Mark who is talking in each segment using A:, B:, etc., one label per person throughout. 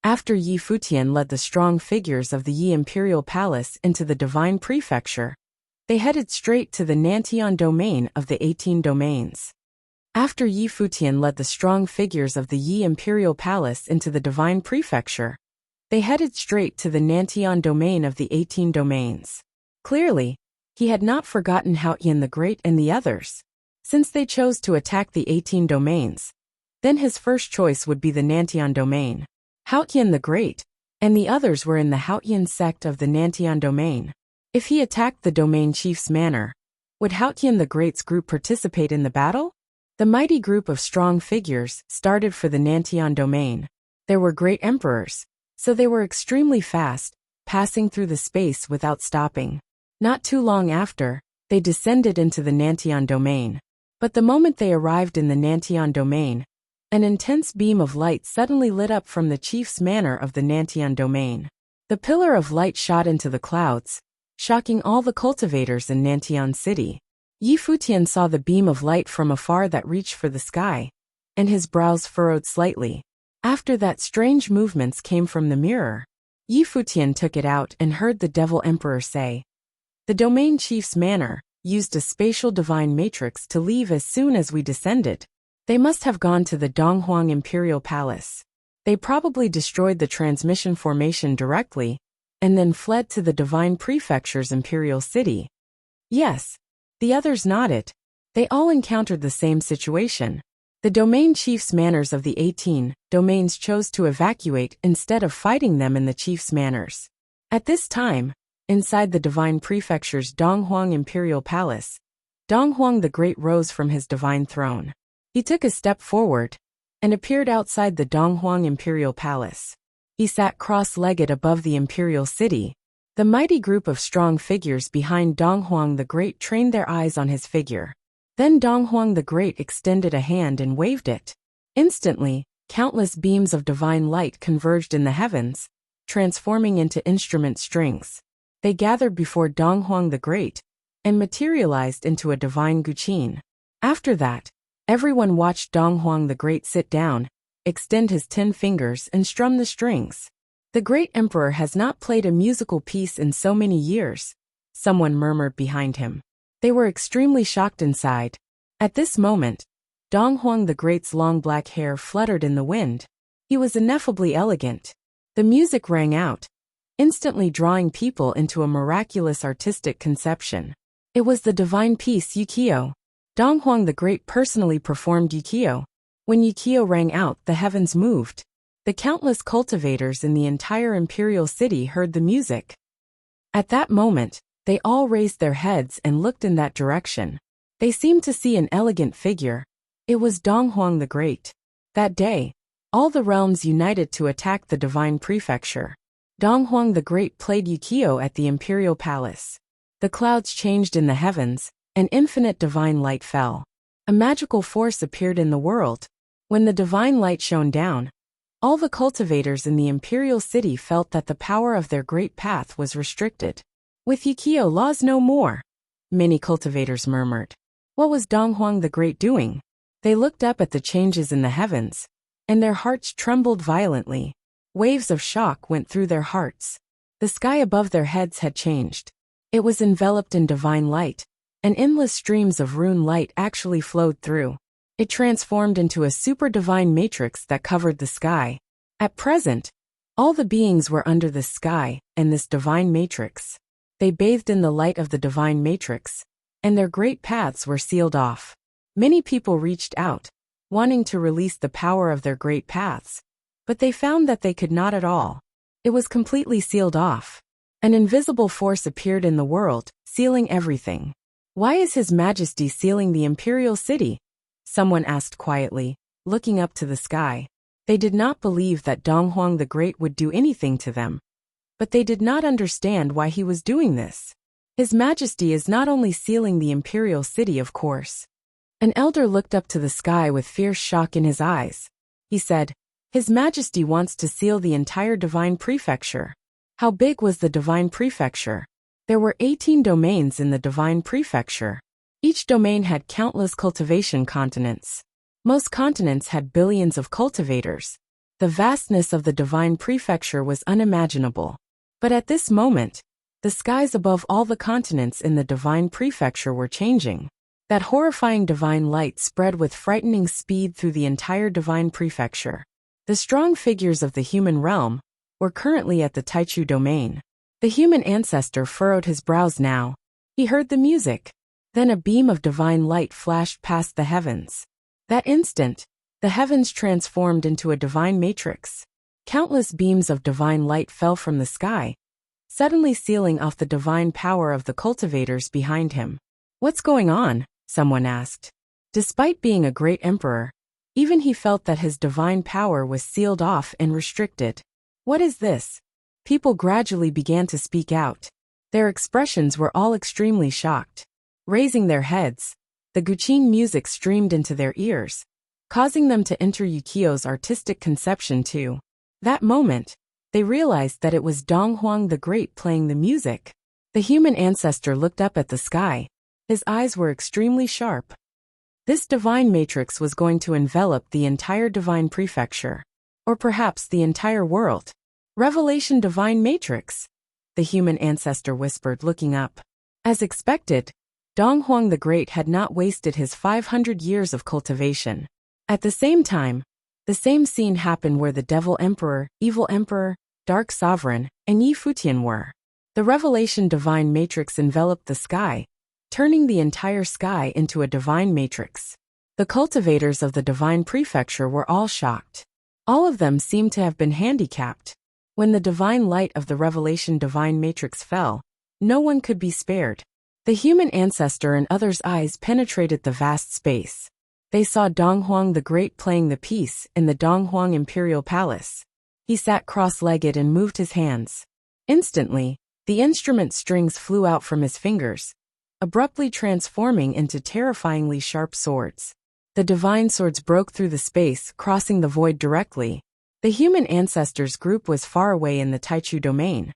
A: After Yi Futian led the strong figures of the Yi Imperial Palace into the Divine Prefecture, they headed straight to the Nantian domain of the 18 domains. After Yi Futian led the strong figures of the Yi Imperial Palace into the Divine Prefecture, they headed straight to the Nantian domain of the 18 domains. Clearly, he had not forgotten Futian the Great and the others. Since they chose to attack the 18 domains, then his first choice would be the Nantian domain. Futian the Great and the others were in the Futian sect of the Nantian domain. If he attacked the domain chief's manor, would Futian the Great's group participate in the battle? The mighty group of strong figures started for the Nantian domain. There were great emperors, so they were extremely fast, passing through the space without stopping. Not too long after, they descended into the Nantian domain. But the moment they arrived in the Nantian domain, an intense beam of light suddenly lit up from the chief's manor of the Nantian domain. The pillar of light shot into the clouds, shocking all the cultivators in Nantian city. Yi Futian saw the beam of light from afar that reached for the sky, and his brows furrowed slightly. After that, strange movements came from the mirror. Yi Futian took it out and heard the Devil Emperor say, "The domain chief's manor used a spatial divine matrix to leave as soon as we descended. They must have gone to the Donghuang Imperial Palace. They probably destroyed the transmission formation directly, and then fled to the Divine Prefecture's Imperial City." Yes, the others nodded. They all encountered the same situation. The domain chief's manors of the 18 domains chose to evacuate instead of fighting them in the chief's manors. At this time, inside the Divine Prefecture's Donghuang Imperial Palace, Donghuang the Great rose from his divine throne. He took a step forward and appeared outside the Donghuang Imperial Palace. He sat cross-legged above the Imperial City. The mighty group of strong figures behind Donghuang the Great trained their eyes on his figure. Then Donghuang the Great extended a hand and waved it. Instantly, countless beams of divine light converged in the heavens, transforming into instrument strings. They gathered before Donghuang the Great and materialized into a divine guqin. After that, everyone watched Donghuang the Great sit down, extend his 10 fingers and strum the strings. "The great emperor has not played a musical piece in so many years," someone murmured behind him. They were extremely shocked inside. At this moment, Donghuang the Great's long black hair fluttered in the wind. He was ineffably elegant. The music rang out, instantly drawing people into a miraculous artistic conception. It was the divine piece Yukio. Donghuang the Great personally performed Yukio. When Yukio rang out, the heavens moved. The countless cultivators in the entire imperial city heard the music. At that moment, they all raised their heads and looked in that direction. They seemed to see an elegant figure. It was Donghuang the Great. That day, all the realms united to attack the Divine Prefecture. Donghuang the Great played Yukio at the Imperial Palace. The clouds changed in the heavens, and infinite divine light fell. A magical force appeared in the world. When the divine light shone down, all the cultivators in the Imperial City felt that the power of their great path was restricted. "With Yukio laws no more," many cultivators murmured. What was Donghuang the Great doing? They looked up at the changes in the heavens, and their hearts trembled violently. Waves of shock went through their hearts. The sky above their heads had changed. It was enveloped in divine light, and endless streams of rune light actually flowed through. It transformed into a super divine matrix that covered the sky. At present, all the beings were under the sky and this divine matrix. They bathed in the light of the divine matrix, and their great paths were sealed off. Many people reached out, wanting to release the power of their great paths, but they found that they could not at all. It was completely sealed off. An invisible force appeared in the world, sealing everything. "Why is His Majesty sealing the imperial city?" someone asked quietly, looking up to the sky. They did not believe that Donghuang the Great would do anything to them, but they did not understand why he was doing this. His Majesty is not only sealing the imperial city, of course. An elder looked up to the sky with fierce shock in his eyes. He said, "His Majesty wants to seal the entire Divine Prefecture." How big was the Divine Prefecture? There were 18 domains in the Divine Prefecture. Each domain had countless cultivation continents. Most continents had billions of cultivators. The vastness of the divine prefecture was unimaginable. But at this moment, the skies above all the continents in the divine prefecture were changing. That horrifying divine light spread with frightening speed through the entire divine prefecture. The strong figures of the human realm were currently at the Taichu domain. The human ancestor furrowed his brows now. He heard the music. Then a beam of divine light flashed past the heavens. That instant, the heavens transformed into a divine matrix. Countless beams of divine light fell from the sky, suddenly sealing off the divine power of the cultivators behind him. "What's going on?" someone asked. Despite being a great emperor, even he felt that his divine power was sealed off and restricted. "What is this?" People gradually began to speak out. Their expressions were all extremely shocked. Raising their heads, the Guqin music streamed into their ears, causing them to enter Yukio's artistic conception too. That moment, they realized that it was Dong Huang the Great playing the music. The human ancestor looked up at the sky. His eyes were extremely sharp. This divine matrix was going to envelop the entire divine prefecture, or perhaps the entire world. "Revelation divine matrix," the human ancestor whispered, looking up. As expected, Dong Huang the Great had not wasted his 500 years of cultivation. At the same time, the same scene happened where the Devil Emperor, Evil Emperor, Dark Sovereign, and Yi Futian were. The Revelation divine matrix enveloped the sky, turning the entire sky into a divine matrix. The cultivators of the divine prefecture were all shocked. All of them seemed to have been handicapped. When the divine light of the Revelation divine matrix fell, no one could be spared. The human ancestor and others' eyes penetrated the vast space. They saw Dong Huang the Great playing the piece in the Dong Huang Imperial Palace. He sat cross-legged and moved his hands. Instantly, the instrument strings flew out from his fingers, abruptly transforming into terrifyingly sharp swords. The divine swords broke through the space, crossing the void directly. The human ancestors' group was far away in the Taichu domain,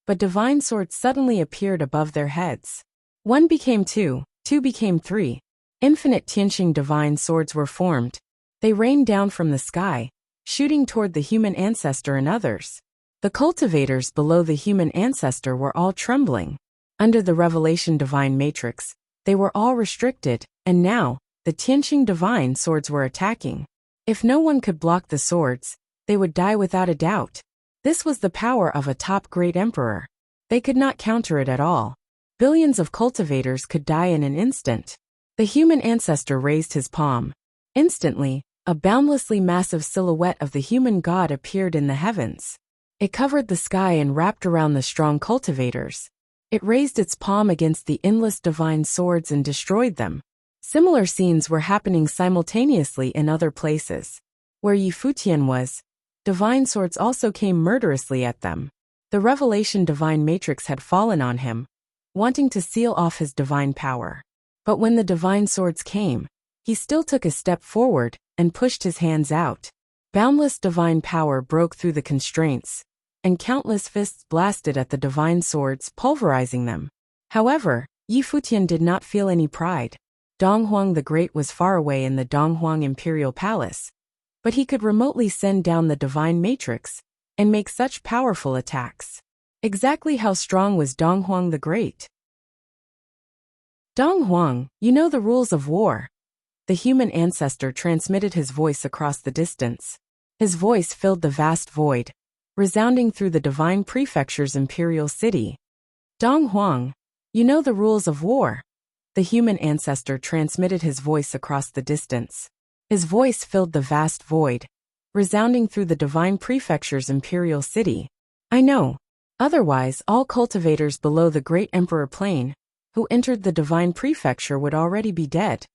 A: but divine swords suddenly appeared above their heads. One became two, two became three. Infinite Tianqing divine swords were formed. They rained down from the sky, shooting toward the human ancestor and others. The cultivators below the human ancestor were all trembling. Under the Revelation divine matrix, they were all restricted, and now, the Tianqing divine swords were attacking. If no one could block the swords, they would die without a doubt. This was the power of a top great emperor. They could not counter it at all. Billions of cultivators could die in an instant. The human ancestor raised his palm. Instantly, a boundlessly massive silhouette of the human god appeared in the heavens. It covered the sky and wrapped around the strong cultivators. It raised its palm against the endless divine swords and destroyed them. Similar scenes were happening simultaneously in other places. Where Yi Futian was, divine swords also came murderously at them. The Revelation divine matrix had fallen on him, wanting to seal off his divine power. But when the divine swords came, he still took a step forward and pushed his hands out. Boundless divine power broke through the constraints, and countless fists blasted at the divine swords, pulverizing them. However, Yi Futian did not feel any pride. Dong Huang the Great was far away in the Dong Huang Imperial Palace, but he could remotely send down the divine matrix and make such powerful attacks. Exactly how strong was Dong Huang the Great? "Dong Huang, you know the rules of war." The human ancestor transmitted his voice across the distance. His voice filled the vast void, resounding through the divine prefecture's imperial city. "Dong Huang, you know the rules of war." The human ancestor transmitted his voice across the distance. His voice filled the vast void, resounding through the divine prefecture's imperial city. "I know. Otherwise, all cultivators below the great emperor plane, who entered the divine prefecture, would already be dead,"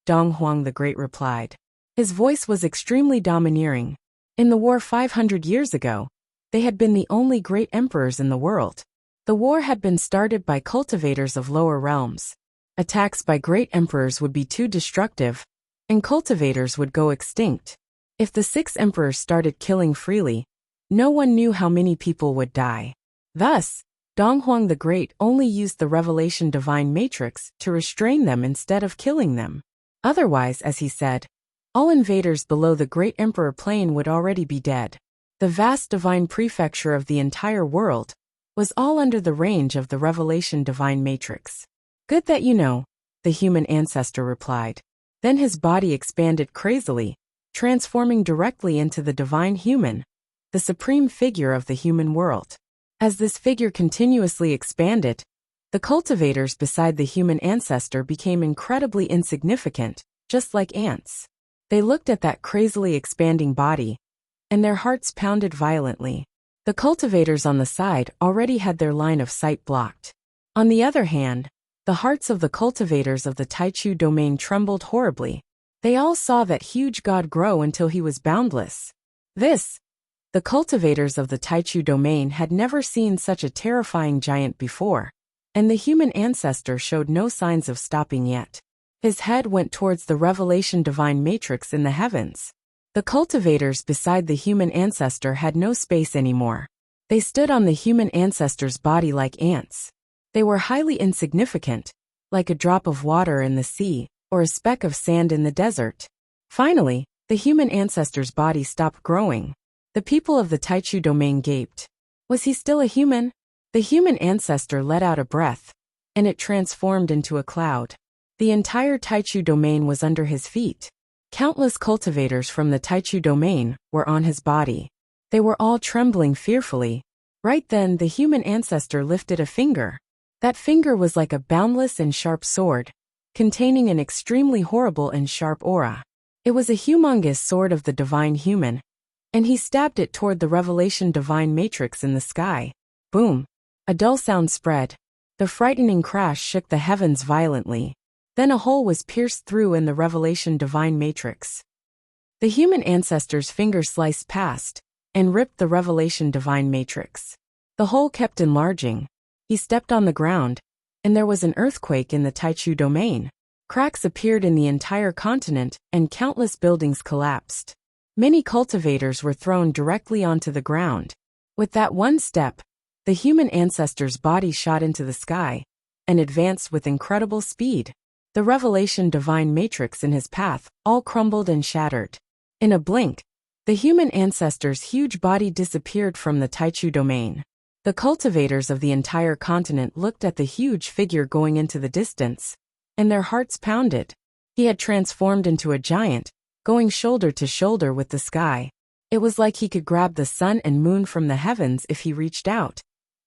A: Dong Huang the Great replied. His voice was extremely domineering. In the war 500 years ago, they had been the only great emperors in the world. The war had been started by cultivators of lower realms. Attacks by great emperors would be too destructive, and cultivators would go extinct. If the 6 emperors started killing freely, no one knew how many people would die. Thus, Dong Huang the Great only used the Revelation divine matrix to restrain them instead of killing them. Otherwise, as he said, all invaders below the Great Emperor Plane would already be dead. The vast divine prefecture of the entire world was all under the range of the Revelation Divine Matrix. Good that you know, the human ancestor replied. Then his body expanded crazily, transforming directly into the divine human, the supreme figure of the human world. As this figure continuously expanded, the cultivators beside the human ancestor became incredibly insignificant, just like ants. They looked at that crazily expanding body, and their hearts pounded violently. The cultivators on the side already had their line of sight blocked. On the other hand, the hearts of the cultivators of the Taichu domain trembled horribly. They all saw that huge god grow until he was boundless. The cultivators of the Taichu domain had never seen such a terrifying giant before, and the human ancestor showed no signs of stopping yet. His head went towards the Revelation Divine Matrix in the heavens. The cultivators beside the human ancestor had no space anymore. They stood on the human ancestor's body like ants. They were highly insignificant, like a drop of water in the sea, or a speck of sand in the desert. Finally, the human ancestor's body stopped growing. The people of the Taichu domain gaped. Was he still a human? The human ancestor let out a breath, and it transformed into a cloud. The entire Taichu domain was under his feet. Countless cultivators from the Taichu domain were on his body. They were all trembling fearfully. Right then, the human ancestor lifted a finger. That finger was like a boundless and sharp sword, containing an extremely horrible and sharp aura. It was a humongous sword of the divine human, and he stabbed it toward the Revelation Divine Matrix in the sky. Boom! A dull sound spread. The frightening crash shook the heavens violently. Then a hole was pierced through in the Revelation Divine Matrix. The human ancestor's finger sliced past and ripped the Revelation Divine Matrix. The hole kept enlarging. He stepped on the ground, and there was an earthquake in the Taichu domain. Cracks appeared in the entire continent, and countless buildings collapsed. Many cultivators were thrown directly onto the ground. With that one step, the human ancestor's body shot into the sky and advanced with incredible speed. The Revelation Divine Matrix in his path all crumbled and shattered. In a blink, the human ancestor's huge body disappeared from the Taichu domain. The cultivators of the entire continent looked at the huge figure going into the distance, and their hearts pounded. He had transformed into a giant, going shoulder to shoulder with the sky. It was like he could grab the sun and moon from the heavens if he reached out.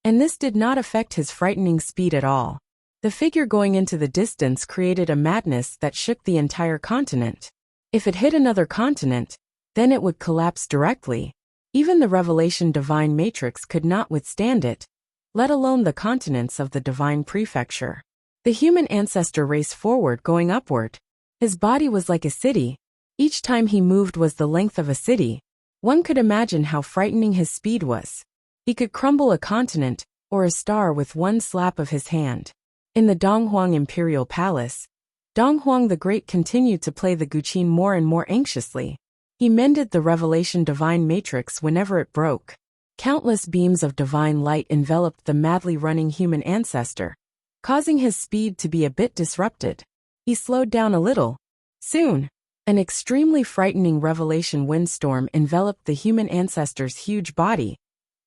A: And this did not affect his frightening speed at all. The figure going into the distance created a madness that shook the entire continent. If it hit another continent, then it would collapse directly. Even the Revelation Divine Matrix could not withstand it, let alone the continents of the Divine Prefecture. The human ancestor raced forward, going upward. His body was like a city. Each time he moved was the length of a city. One could imagine how frightening his speed was. He could crumble a continent or a star with one slap of his hand. In the Donghuang Imperial Palace, Donghuang the Great continued to play the guqin more and more anxiously. He mended the Revelation Divine Matrix whenever it broke. Countless beams of divine light enveloped the madly running human ancestor, causing his speed to be a bit disrupted. He slowed down a little. Soon, an extremely frightening revelation windstorm enveloped the human ancestor's huge body,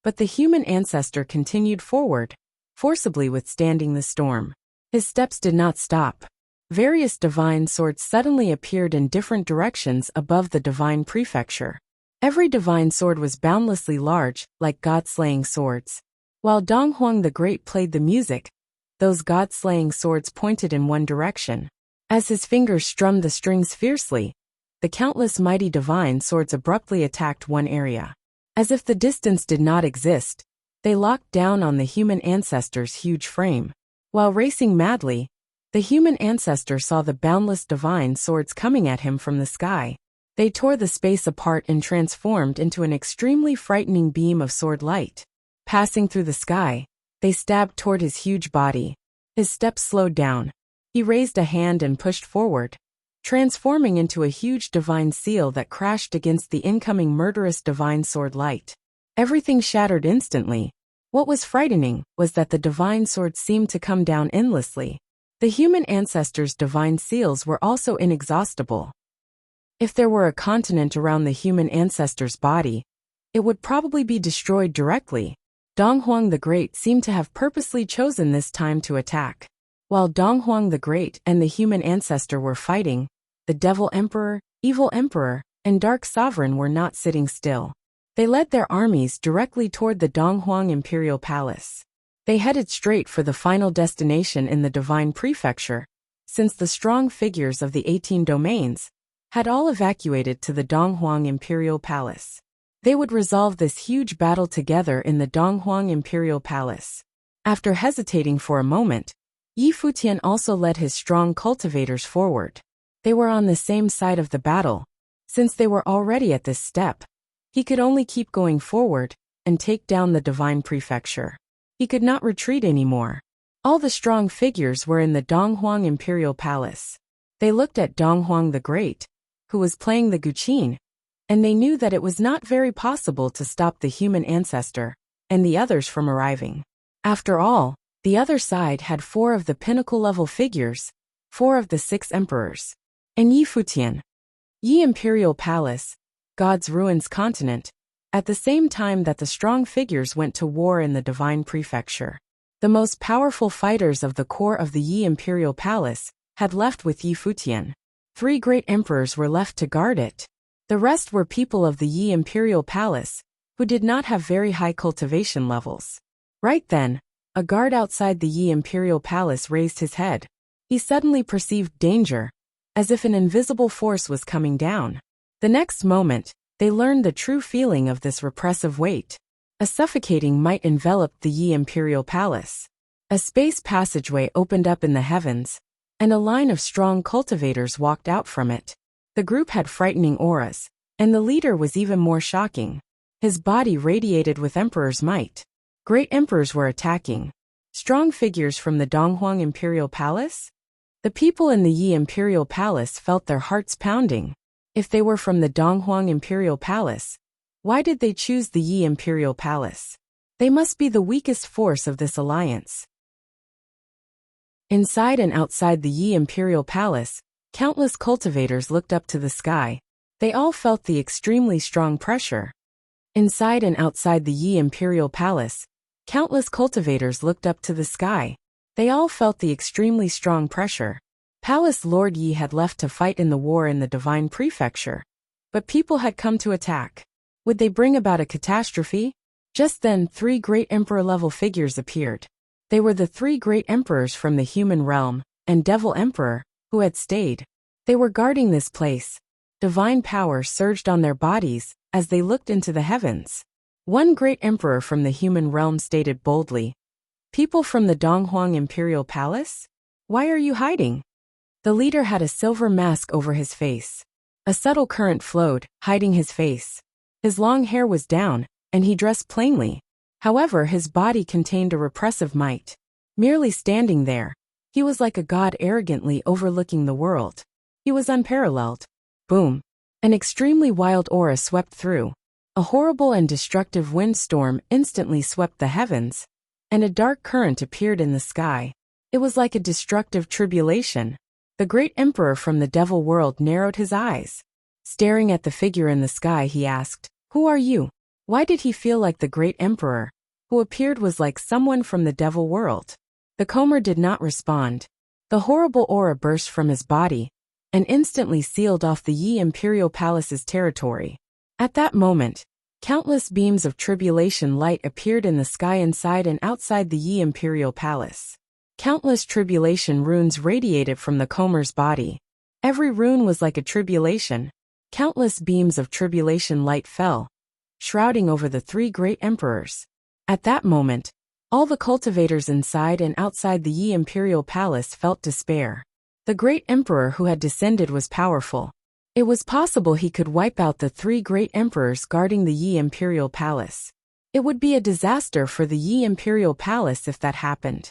A: but the human ancestor continued forward, forcibly withstanding the storm. His steps did not stop. Various divine swords suddenly appeared in different directions above the divine prefecture. Every divine sword was boundlessly large, like god-slaying swords. While Donghuang the Great played the music, those god-slaying swords pointed in one direction. As his fingers strummed the strings fiercely, the countless mighty divine swords abruptly attacked one area. As if the distance did not exist, they locked down on the human ancestor's huge frame. While racing madly, the human ancestor saw the boundless divine swords coming at him from the sky. They tore the space apart and transformed into an extremely frightening beam of sword light. Passing through the sky, they stabbed toward his huge body. His steps slowed down. He raised a hand and pushed forward, transforming into a huge divine seal that crashed against the incoming murderous divine sword light. Everything shattered instantly. What was frightening was that the divine sword seemed to come down endlessly. The human ancestor's divine seals were also inexhaustible. If there were a continent around the human ancestor's body, it would probably be destroyed directly. Dong Huang the Great seemed to have purposely chosen this time to attack. While Dong Huang the Great and the human ancestor were fighting, the Devil Emperor, Evil Emperor, and Dark Sovereign were not sitting still. They led their armies directly toward the Dong Huang Imperial Palace. They headed straight for the final destination in the Divine Prefecture, since the strong figures of the 18 domains had all evacuated to the Dong Huang Imperial Palace. They would resolve this huge battle together in the Dong Huang Imperial Palace. After hesitating for a moment, Yi Futian also led his strong cultivators forward. They were on the same side of the battle. Since they were already at this step, he could only keep going forward and take down the Divine Prefecture. He could not retreat anymore. All the strong figures were in the Dong Huang Imperial Palace. They looked at Dong Huang the Great, who was playing the guqin, and they knew that it was not very possible to stop the human ancestor and the others from arriving. After all, the other side had 4 of the pinnacle-level figures, 4 of the 6 emperors. And Yi Futian, Yi Imperial Palace, God's Ruins Continent, at the same time that the strong figures went to war in the Divine Prefecture. The most powerful fighters of the core of the Yi Imperial Palace had left with Yi Futian. 3 great emperors were left to guard it. The rest were people of the Yi Imperial Palace, who did not have very high cultivation levels. Right then, a guard outside the Yi Imperial Palace raised his head. He suddenly perceived danger, as if an invisible force was coming down. The next moment, they learned the true feeling of this repressive weight. A suffocating might enveloped the Yi Imperial Palace. A space passageway opened up in the heavens, and a line of strong cultivators walked out from it. The group had frightening auras, and the leader was even more shocking. His body radiated with emperor's might. Great emperors were attacking. Strong figures from the Dong Huang Imperial Palace? The people in the Yi Imperial Palace felt their hearts pounding. If they were from the Dong Huang Imperial Palace, why did they choose the Yi Imperial Palace? They must be the weakest force of this alliance. Inside and outside the Yi Imperial Palace, countless cultivators looked up to the sky. They all felt the extremely strong pressure. Inside and outside the Yi Imperial Palace, countless cultivators looked up to the sky. They all felt the extremely strong pressure. Palace Lord Yi had left to fight in the war in the Divine Prefecture, but people had come to attack. Would they bring about a catastrophe? Just then 3 great emperor-level figures appeared. They were the 3 great emperors from the human realm, and Devil Emperor, who had stayed. They were guarding this place. Divine power surged on their bodies as they looked into the heavens. One great emperor from the human realm stated boldly, "People from the Dong Huang Imperial Palace? Why are you hiding?" The leader had a silver mask over his face. A subtle current flowed, hiding his face. His long hair was down, and he dressed plainly. However, his body contained a repressive might. Merely standing there, he was like a god arrogantly overlooking the world. He was unparalleled. Boom! An extremely wild aura swept through. A horrible and destructive windstorm instantly swept the heavens, and a dark current appeared in the sky. It was like a destructive tribulation. The great emperor from the devil world narrowed his eyes. Staring at the figure in the sky, he asked, "Who are you?" Why did he feel like the great emperor, who appeared, was like someone from the devil world? The comer did not respond. The horrible aura burst from his body, and instantly sealed off the Yi Imperial Palace's territory. At that moment, countless beams of tribulation light appeared in the sky inside and outside the Yi Imperial Palace. Countless tribulation runes radiated from the comer's body. Every rune was like a tribulation. Countless beams of tribulation light fell, shrouding over the 3 great emperors. At that moment, all the cultivators inside and outside the Yi Imperial Palace felt despair. The great emperor who had descended was powerful. It was possible he could wipe out the 3 great emperors guarding the Yi Imperial Palace. It would be a disaster for the Yi Imperial Palace if that happened.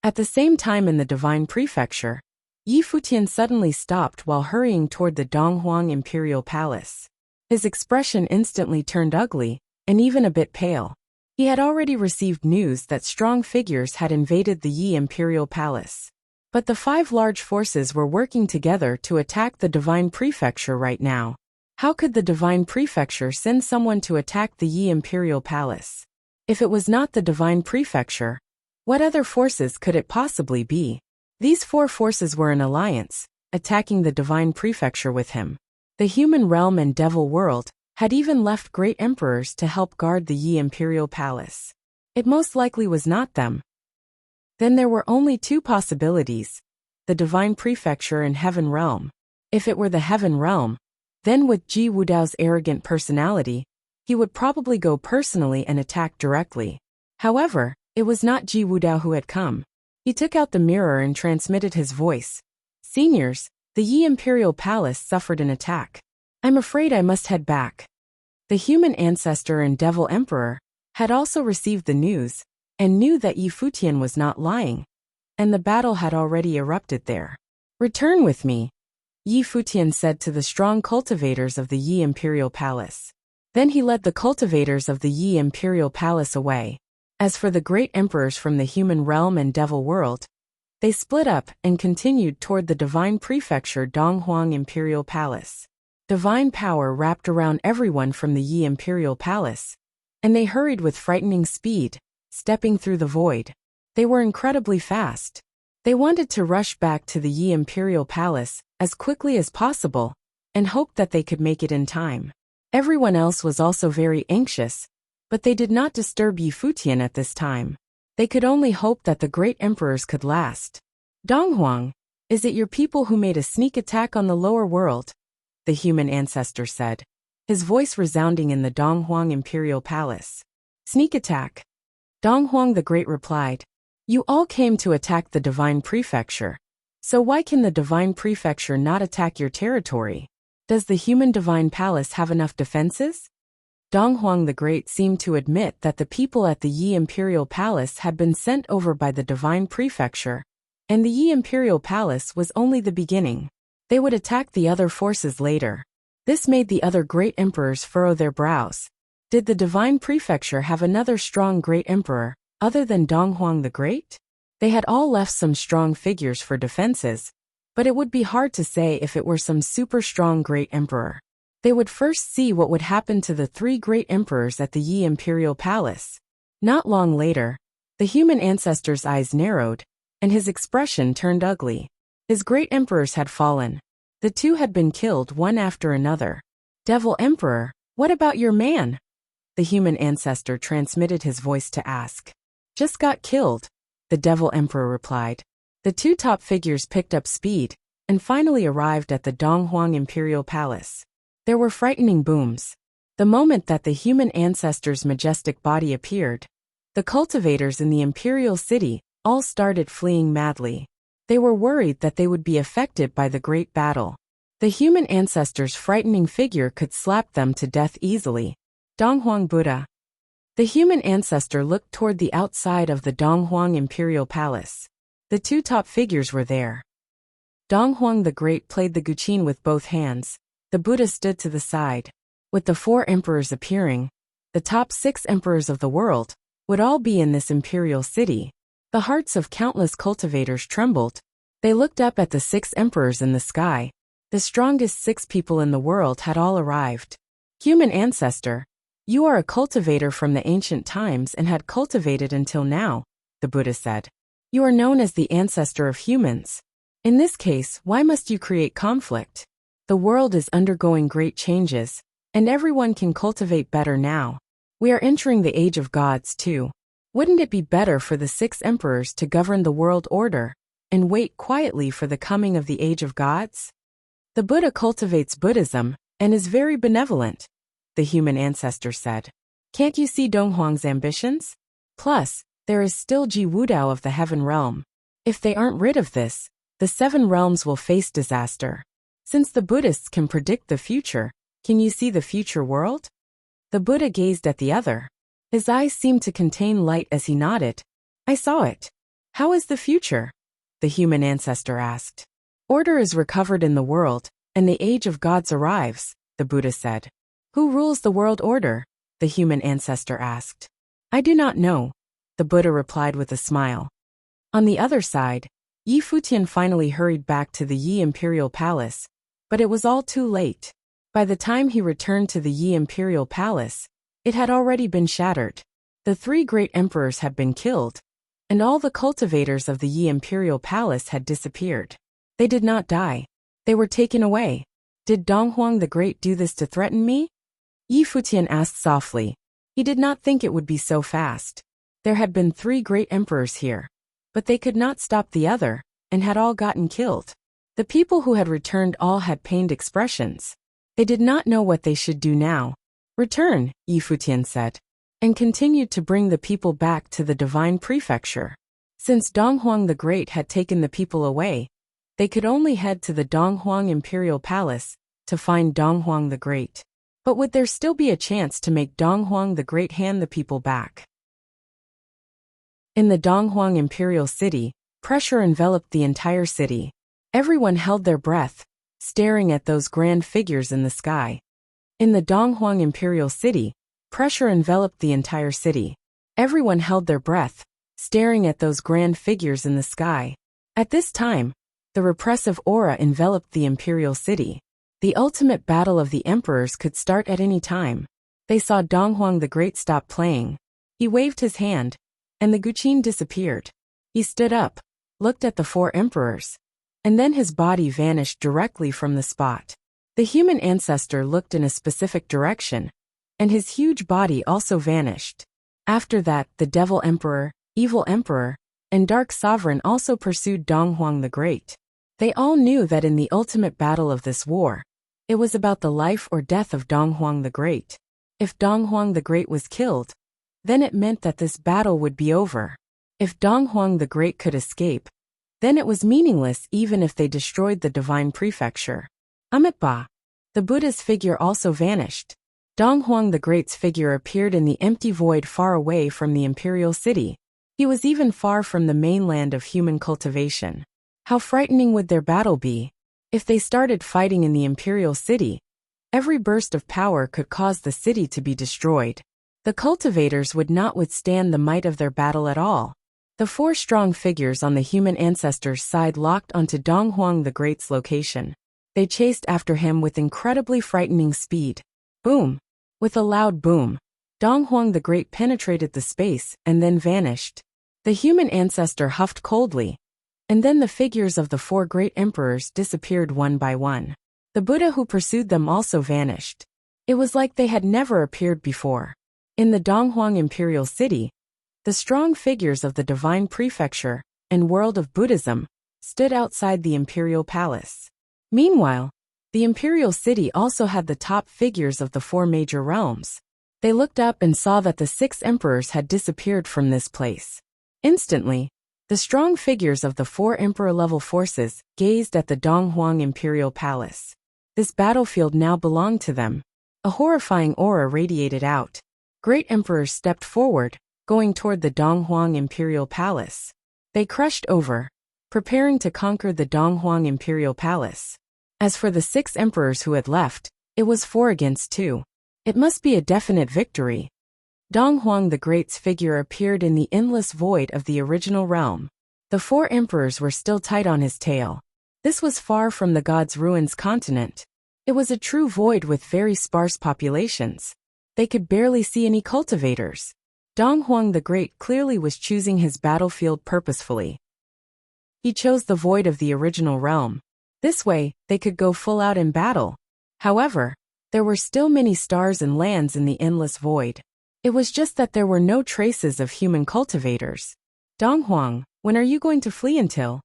A: At the same time in the Divine Prefecture, Yi Futian suddenly stopped while hurrying toward the Dong Huang Imperial Palace. His expression instantly turned ugly, and even a bit pale. He had already received news that strong figures had invaded the Yi Imperial Palace. But the 5 large forces were working together to attack the Divine Prefecture right now. How could the Divine Prefecture send someone to attack the Yi Imperial Palace? If it was not the Divine Prefecture, what other forces could it possibly be? These 4 forces were in alliance, attacking the Divine Prefecture with him. The human realm and devil world had even left great emperors to help guard the Yi Imperial Palace. It most likely was not them. Then there were only 2 possibilities: the Divine Prefecture and Heaven Realm. If it were the Heaven Realm, then with Ji Wudao's arrogant personality, he would probably go personally and attack directly. However, it was not Ji Wudao who had come. He took out the mirror and transmitted his voice. Seniors, the Yi Imperial Palace suffered an attack. I'm afraid I must head back. The human ancestor and devil emperor had also received the news and knew that Yi Futian was not lying, and the battle had already erupted there. Return with me, Yi Futian said to the strong cultivators of the Yi Imperial Palace. Then he led the cultivators of the Yi Imperial Palace away. As for the great emperors from the human realm and devil world, they split up and continued toward the Divine Prefecture Donghuang Imperial Palace. Divine power wrapped around everyone from the Yi Imperial Palace, and they hurried with frightening speed, stepping through the void. They were incredibly fast. They wanted to rush back to the Yi Imperial Palace as quickly as possible and hoped that they could make it in time. Everyone else was also very anxious, but they did not disturb Yi Futian at this time. They could only hope that the great emperors could last. Donghuang, is it your people who made a sneak attack on the lower world? The human ancestor said, his voice resounding in the Donghuang Imperial Palace. Sneak attack? Donghuang the Great replied, you all came to attack the Divine Prefecture. So why can the Divine Prefecture not attack your territory? Does the human Divine Palace have enough defenses? Donghuang the Great seemed to admit that the people at the Yi Imperial Palace had been sent over by the Divine Prefecture, and the Yi Imperial Palace was only the beginning. They would attack the other forces later. This made the other great emperors furrow their brows. Did the Divine Prefecture have another strong great emperor, other than Donghuang the Great? They had all left some strong figures for defenses, but it would be hard to say if it were some super strong great emperor. They would first see what would happen to the 3 great emperors at the Yi Imperial Palace. Not long later, the human ancestor's eyes narrowed, and his expression turned ugly. His great emperors had fallen. The 2 had been killed one after another. Devil Emperor, what about your man? The human ancestor transmitted his voice to ask. Just got killed, the Devil Emperor replied. The 2 top figures picked up speed, and finally arrived at the Donghuang Imperial Palace. There were frightening booms. The moment that the human ancestor's majestic body appeared, the cultivators in the imperial city all started fleeing madly. They were worried that they would be affected by the great battle. The human ancestor's frightening figure could slap them to death easily. Donghuang Buddha. The human ancestor looked toward the outside of the Donghuang Imperial Palace. The 2 top figures were there. Donghuang the Great played the guqin with both hands. The Buddha stood to the side. With the 4 emperors appearing, the top 6 emperors of the world would all be in this imperial city. The hearts of countless cultivators trembled. They looked up at the 6 emperors in the sky. The strongest 6 people in the world had all arrived. Human ancestor, you are a cultivator from the ancient times and had cultivated until now, the Buddha said. You are known as the ancestor of humans. In this case, why must you create conflict? The world is undergoing great changes, and everyone can cultivate better now. We are entering the age of gods too. Wouldn't it be better for the 6 emperors to govern the world order and wait quietly for the coming of the age of gods? The Buddha cultivates Buddhism and is very benevolent, the human ancestor said. Can't you see Donghuang's ambitions? Plus, there is still Ji Wudao of the Heaven Realm. If they aren't rid of this, the 7 realms will face disaster. Since the Buddhists can predict the future, can you see the future world? The Buddha gazed at the other. His eyes seemed to contain light as he nodded. I saw it. How is the future? The human ancestor asked. Order is recovered in the world, and the age of gods arrives, the Buddha said. Who rules the world order? The human ancestor asked. I do not know, the Buddha replied with a smile. On the other side, Yi Futian finally hurried back to the Yi Imperial Palace, but it was all too late. By the time he returned to the Yi Imperial Palace, it had already been shattered. The three great emperors had been killed, and all the cultivators of the Yi Imperial Palace had disappeared. They did not die. They were taken away. Did Donghuang the Great do this to threaten me? Yi Futian asked softly. He did not think it would be so fast. There had been three great emperors here, but they could not stop the other, and had all gotten killed. The people who had returned all had pained expressions. They did not know what they should do now. Return, Yi Futian said, and continued to bring the people back to the divine prefecture. Since Donghuang the Great had taken the people away, they could only head to the Donghuang Imperial Palace to find Donghuang the Great. But would there still be a chance to make Donghuang the Great hand the people back? In the Donghuang Imperial City, pressure enveloped the entire city. Everyone held their breath, staring at those grand figures in the sky. In the Donghuang Imperial City, pressure enveloped the entire city. Everyone held their breath, staring at those grand figures in the sky. At this time, the repressive aura enveloped the imperial city. The ultimate battle of the emperors could start at any time. They saw Donghuang the Great stop playing. He waved his hand, and the guqin disappeared. He stood up, looked at the four emperors, and then his body vanished directly from the spot. The human ancestor looked in a specific direction, and his huge body also vanished. After that, the Devil Emperor, Evil Emperor, and Dark Sovereign also pursued Donghuang the Great. They all knew that in the ultimate battle of this war, it was about the life or death of Donghuang the Great. If Donghuang the Great was killed, then it meant that this battle would be over. If Donghuang the Great could escape, then it was meaningless even if they destroyed the divine prefecture. Amitabha. The Buddha's figure also vanished. Donghuang the Great's figure appeared in the empty void far away from the imperial city. He was even far from the mainland of human cultivation. How frightening would their battle be? If they started fighting in the imperial city, every burst of power could cause the city to be destroyed. The cultivators would not withstand the might of their battle at all. The four strong figures on the human ancestors' side locked onto Donghuang the Great's location. They chased after him with incredibly frightening speed. Boom! With a loud boom, Donghuang the Great penetrated the space and then vanished. The human ancestor huffed coldly, and then the figures of the four great emperors disappeared one by one. The Buddha who pursued them also vanished. It was like they had never appeared before. In the Donghuang Imperial City, the strong figures of the divine prefecture and world of Buddhism stood outside the imperial palace. Meanwhile, the imperial city also had the top figures of the four major realms. They looked up and saw that the 6 emperors had disappeared from this place. Instantly, the strong figures of the 4 emperor-level forces gazed at the Donghuang Imperial Palace. This battlefield now belonged to them. A horrifying aura radiated out. Great emperors stepped forward, going toward the Donghuang Imperial Palace. They crushed over, preparing to conquer the Donghuang Imperial Palace. As for the 6 emperors who had left, it was 4 against 2. It must be a definite victory. Donghuang the Great's figure appeared in the endless void of the original realm. The 4 emperors were still tight on his tail. This was far from the God's Ruins continent. It was a true void with very sparse populations. They could barely see any cultivators. Donghuang the Great clearly was choosing his battlefield purposefully. He chose the void of the original realm. This way, they could go full out in battle. However, there were still many stars and lands in the endless void. It was just that there were no traces of human cultivators. Donghuang, when are you going to flee until?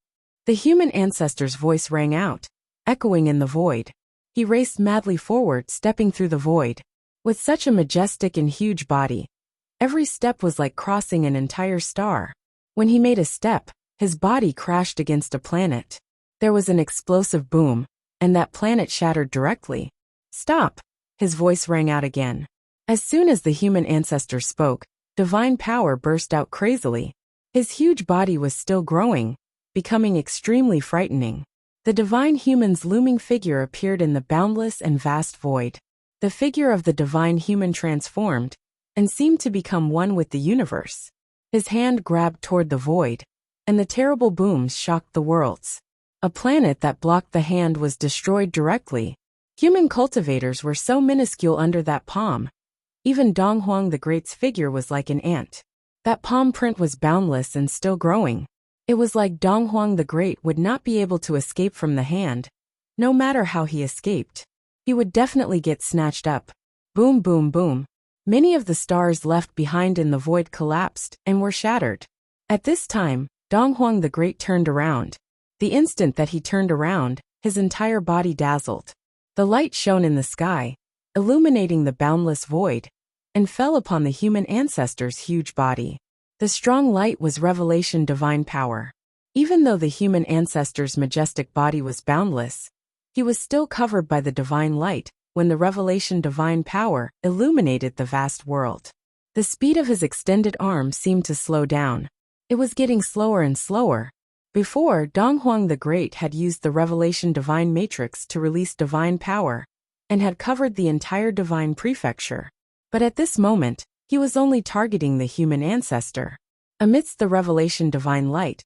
A: The human ancestor's voice rang out, echoing in the void. He raced madly forward, stepping through the void. With such a majestic and huge body, every step was like crossing an entire star. When he made a step, his body crashed against a planet. There was an explosive boom, and that planet shattered directly. Stop! His voice rang out again. As soon as the human ancestor spoke, divine power burst out crazily. His huge body was still growing, becoming extremely frightening. The divine human's looming figure appeared in the boundless and vast void. The figure of the divine human transformed, and seemed to become one with the universe. His hand grabbed toward the void, and the terrible booms shocked the worlds. A planet that blocked the hand was destroyed directly. Human cultivators were so minuscule under that palm. Even Dong Huang the Great's figure was like an ant. That palm print was boundless and still growing. It was like Dong Huang the Great would not be able to escape from the hand. No matter how he escaped, he would definitely get snatched up. Boom, boom, boom. Many of the stars left behind in the void collapsed and were shattered. At this time, Dong Huang the Great turned around. The instant that he turned around, his entire body dazzled. The light shone in the sky, illuminating the boundless void, and fell upon the human ancestor's huge body. The strong light was revelation divine power. Even though the human ancestor's majestic body was boundless, he was still covered by the divine light when the revelation divine power illuminated the vast world. The speed of his extended arm seemed to slow down. It was getting slower and slower. Before, Dong Huang the Great had used the revelation divine matrix to release divine power, and had covered the entire divine prefecture. But at this moment, he was only targeting the human ancestor. Amidst the revelation divine light,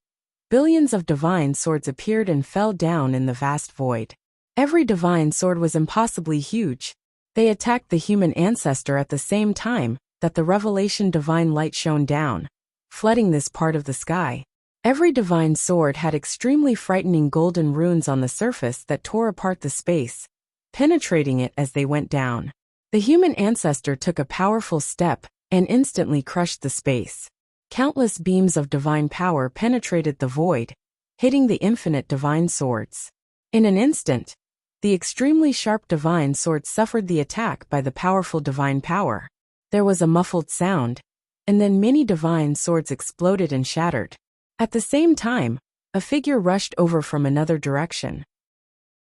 A: billions of divine swords appeared and fell down in the vast void. Every divine sword was impossibly huge. They attacked the human ancestor at the same time that the revelation divine light shone down, flooding this part of the sky. Every divine sword had extremely frightening golden runes on the surface that tore apart the space, penetrating it as they went down. The human ancestor took a powerful step and instantly crushed the space. Countless beams of divine power penetrated the void, hitting the infinite divine swords. In an instant, the extremely sharp divine sword suffered the attack by the powerful divine power. There was a muffled sound, and then many divine swords exploded and shattered. At the same time, a figure rushed over from another direction.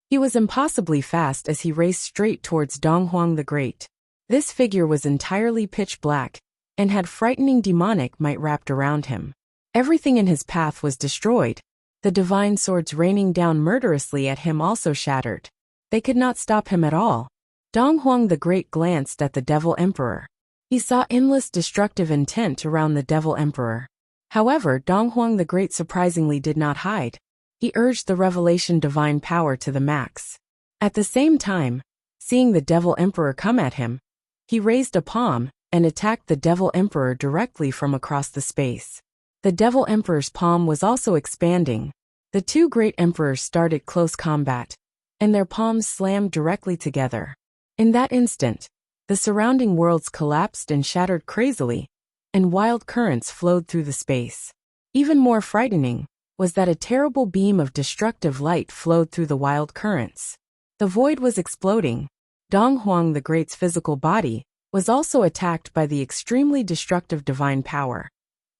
A: He was impossibly fast as he raced straight towards Dong Huang the Great. This figure was entirely pitch black, and had frightening demonic might wrapped around him. Everything in his path was destroyed. The divine swords raining down murderously at him also shattered. They could not stop him at all. Dong Huang the Great glanced at the Devil Emperor. He saw endless destructive intent around the Devil Emperor. However, Dong Huang the Great surprisingly did not hide. He urged the revelation divine power to the max. At the same time, seeing the Devil Emperor come at him, he raised a palm and attacked the Devil Emperor directly from across the space. The Devil Emperor's palm was also expanding. The two great emperors started close combat, and their palms slammed directly together. In that instant, the surrounding worlds collapsed and shattered crazily, and wild currents flowed through the space. Even more frightening was that a terrible beam of destructive light flowed through the wild currents. The void was exploding. Dong Huang the Great's physical body was also attacked by the extremely destructive divine power,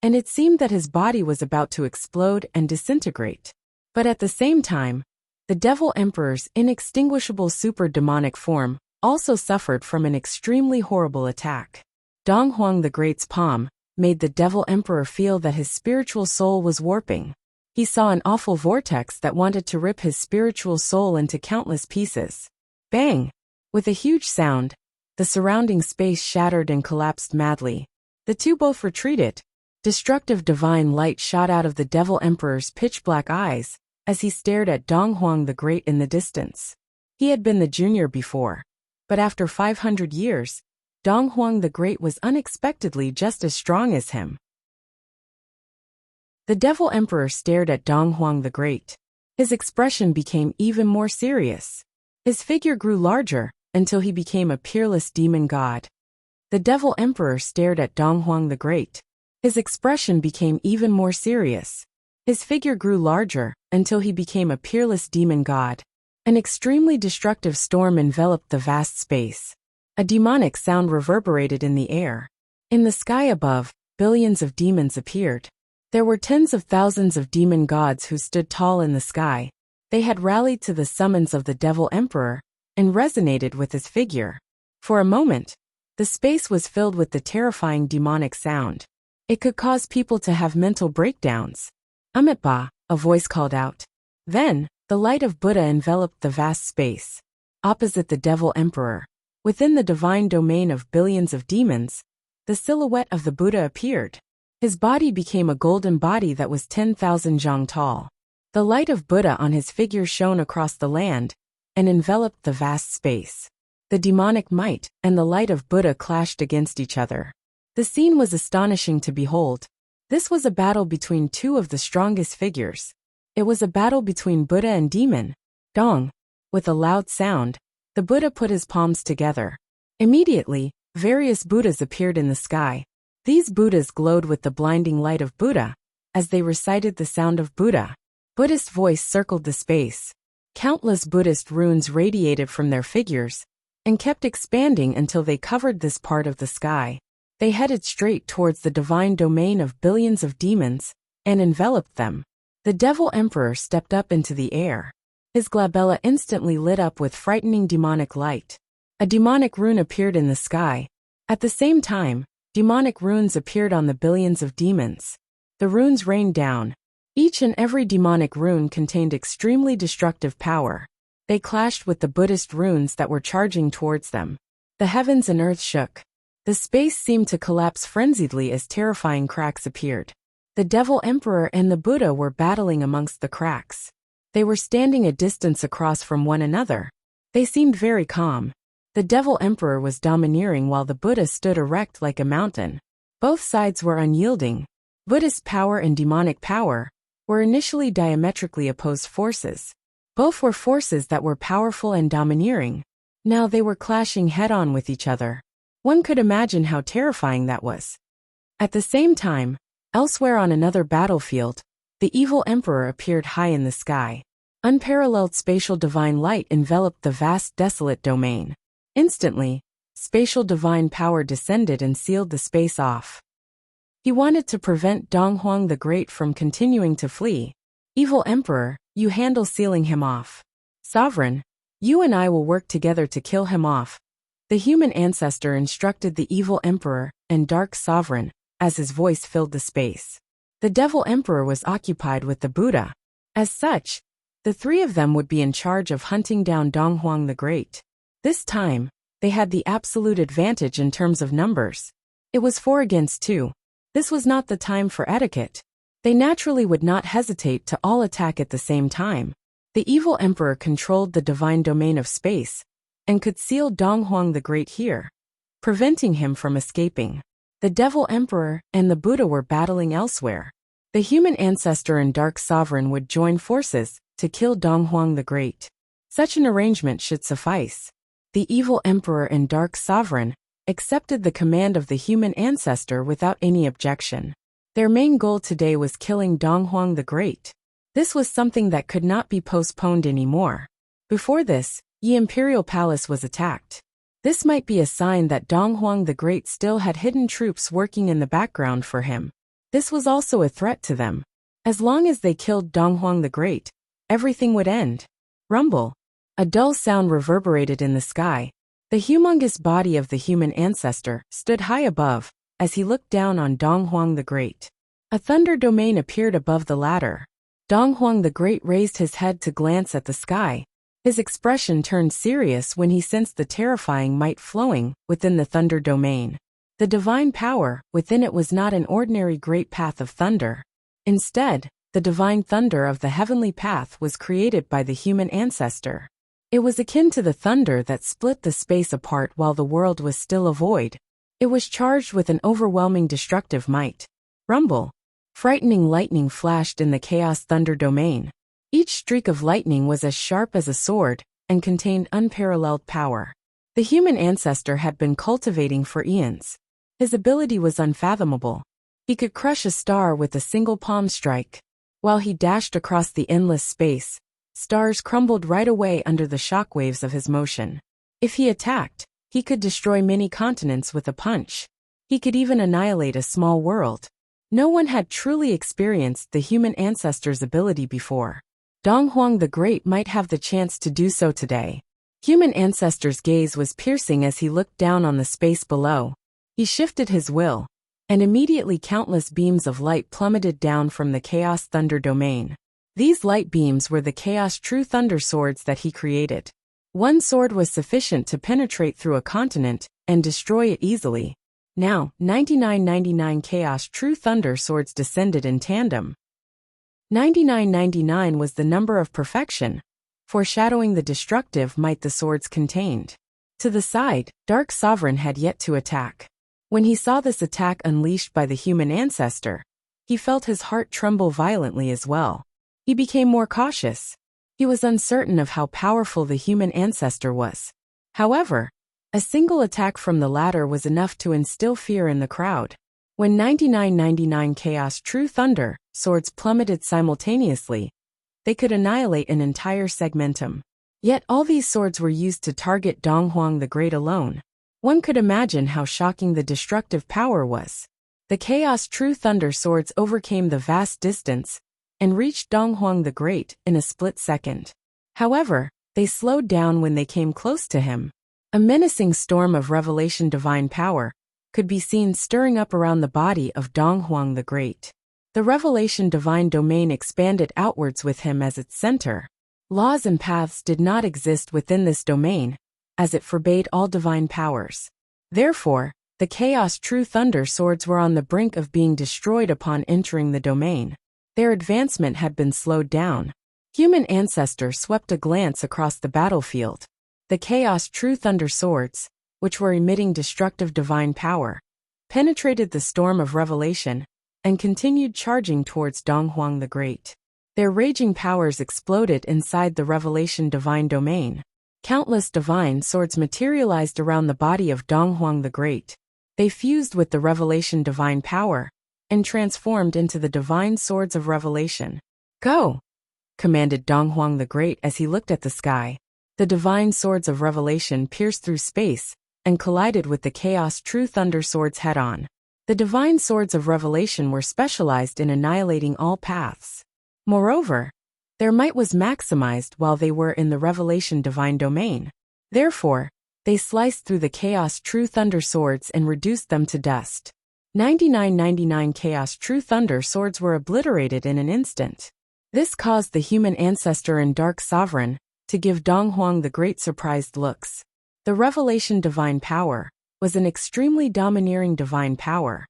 A: and it seemed that his body was about to explode and disintegrate. But at the same time, the Devil Emperor's inextinguishable super-demonic form also suffered from an extremely horrible attack. Dong Huang the Great's palm made the Devil Emperor feel that his spiritual soul was warping. He saw an awful vortex that wanted to rip his spiritual soul into countless pieces. Bang! With a huge sound, the surrounding space shattered and collapsed madly. The two both retreated. Destructive divine light shot out of the Devil Emperor's pitch-black eyes as he stared at Dong Huang the Great in the distance. He had been the junior before, but after 500 years, Dong Huang the Great was unexpectedly just as strong as him. The Devil Emperor stared at Dong Huang the Great. His expression became even more serious. His figure grew larger until he became a peerless demon god. The Devil Emperor stared at Dong Huang the Great. His expression became even more serious. His figure grew larger until he became a peerless demon god. An extremely destructive storm enveloped the vast space. A demonic sound reverberated in the air. In the sky above, billions of demons appeared. There were tens of thousands of demon gods who stood tall in the sky. They had rallied to the summons of the Devil Emperor and resonated with his figure. For a moment, the space was filled with the terrifying demonic sound. It could cause people to have mental breakdowns. Amitabha, a voice called out. Then, the light of Buddha enveloped the vast space. Opposite the Devil Emperor, within the divine domain of billions of demons, the silhouette of the Buddha appeared. His body became a golden body that was 10,000 zhang tall. The light of Buddha on his figure shone across the land and enveloped the vast space. The demonic might and the light of Buddha clashed against each other. The scene was astonishing to behold. This was a battle between two of the strongest figures. It was a battle between Buddha and demon. Dong. With a loud sound, the Buddha put his palms together. Immediately, various Buddhas appeared in the sky. These Buddhas glowed with the blinding light of Buddha. As they recited the sound of Buddha, Buddhist voice circled the space. Countless Buddhist runes radiated from their figures and kept expanding until they covered this part of the sky. They headed straight towards the divine domain of billions of demons and enveloped them. The Devil Emperor stepped up into the air. His glabella instantly lit up with frightening demonic light. A demonic rune appeared in the sky. At the same time, demonic runes appeared on the billions of demons. The runes rained down. Each and every demonic rune contained extremely destructive power. They clashed with the Buddhist runes that were charging towards them. The heavens and earth shook. The space seemed to collapse frenziedly as terrifying cracks appeared. The Devil Emperor and the Buddha were battling amongst the cracks. They were standing a distance across from one another. They seemed very calm. The Devil Emperor was domineering while the Buddha stood erect like a mountain. Both sides were unyielding. Buddhist power and demonic power were initially diametrically opposed forces. Both were forces that were powerful and domineering. Now they were clashing head-on with each other. One could imagine how terrifying that was. At the same time, elsewhere on another battlefield, the evil emperor appeared high in the sky. Unparalleled spatial divine light enveloped the vast desolate domain. Instantly, spatial divine power descended and sealed the space off. He wanted to prevent Dong Huang the Great from continuing to flee. Evil Emperor, you handle sealing him off. Sovereign, you and I will work together to kill him off. The human ancestor instructed the evil emperor and dark sovereign as his voice filled the space. The Devil Emperor was occupied with the Buddha. As such, the three of them would be in charge of hunting down Dong Huang the Great. This time, they had the absolute advantage in terms of numbers. It was 4 against 2. This was not the time for etiquette. They naturally would not hesitate to all attack at the same time. The evil emperor controlled the divine domain of space and could seal Dong Huang the Great here, preventing him from escaping. The Devil Emperor and the Buddha were battling elsewhere. The human ancestor and dark sovereign would join forces to kill Dong Huang the Great. Such an arrangement should suffice. The evil emperor and dark sovereign accepted the command of the human ancestor without any objection. Their main goal today was killing Dong Huang the Great. This was something that could not be postponed anymore. Before this, Yi Imperial Palace was attacked. This might be a sign that Dong Huang the Great still had hidden troops working in the background for him. This was also a threat to them. As long as they killed Dong Huang the Great, everything would end. Rumble. A dull sound reverberated in the sky. The humongous body of the human ancestor stood high above as he looked down on Dong Huang the Great. A thunder domain appeared above the latter. Dong Huang the Great raised his head to glance at the sky. His expression turned serious when he sensed the terrifying might flowing within the thunder domain. The divine power within it was not an ordinary great path of thunder. Instead, the divine thunder of the heavenly path was created by the human ancestor. It was akin to the thunder that split the space apart while the world was still a void. It was charged with an overwhelming destructive might. Rumble. Frightening lightning flashed in the chaos thunder domain. Each streak of lightning was as sharp as a sword and contained unparalleled power. The human ancestor had been cultivating for eons. His ability was unfathomable. He could crush a star with a single palm strike. While he dashed across the endless space, stars crumbled right away under the shockwaves of his motion. If he attacked, he could destroy many continents with a punch. He could even annihilate a small world. No one had truly experienced the human ancestor's ability before. Dong Huang the Great might have the chance to do so today. Human ancestor's gaze was piercing as he looked down on the space below. He shifted his will, and immediately countless beams of light plummeted down from the chaos thunder domain. These light beams were the chaos true thunder swords that he created. One sword was sufficient to penetrate through a continent and destroy it easily. Now, 9999 Chaos True Thunder swords descended in tandem. 9999 was the number of perfection, foreshadowing the destructive might the swords contained. To the side, Dark Sovereign had yet to attack. When he saw this attack unleashed by the human ancestor, he felt his heart tremble violently as well. He became more cautious. He was uncertain of how powerful the human ancestor was. However, a single attack from the latter was enough to instill fear in the crowd. When 9999 Chaos True Thunder swords plummeted simultaneously, they could annihilate an entire segmentum. Yet all these swords were used to target Donghuang the Great alone. One could imagine how shocking the destructive power was. The Chaos True Thunder swords overcame the vast distance and reached Donghuang the Great in a split second. However, they slowed down when they came close to him. A menacing storm of revelation divine power could be seen stirring up around the body of Donghuang the Great. The revelation divine domain expanded outwards with him as its center. Laws and paths did not exist within this domain, as it forbade all divine powers. Therefore, the Chaos True Thunder swords were on the brink of being destroyed upon entering the domain. Their advancement had been slowed down. Human ancestor swept a glance across the battlefield. The Chaos True Thunder swords, which were emitting destructive divine power, penetrated the storm of revelation and continued charging towards Donghuang the Great. Their raging powers exploded inside the revelation divine domain. Countless divine swords materialized around the body of Donghuang the Great. They fused with the revelation divine power and transformed into the divine swords of revelation. "Go!" commanded Donghuang the Great as he looked at the sky. The divine swords of revelation pierced through space and collided with the Chaos True Thunder swords head-on. The divine swords of revelation were specialized in annihilating all paths. Moreover, their might was maximized while they were in the revelation divine domain. Therefore, they sliced through the Chaos True Thunder swords and reduced them to dust. 9999 Chaos True Thunder swords were obliterated in an instant. This caused the human ancestor and Dark Sovereign to give Donghuang the Great surprised looks. The revelation divine power was an extremely domineering divine power,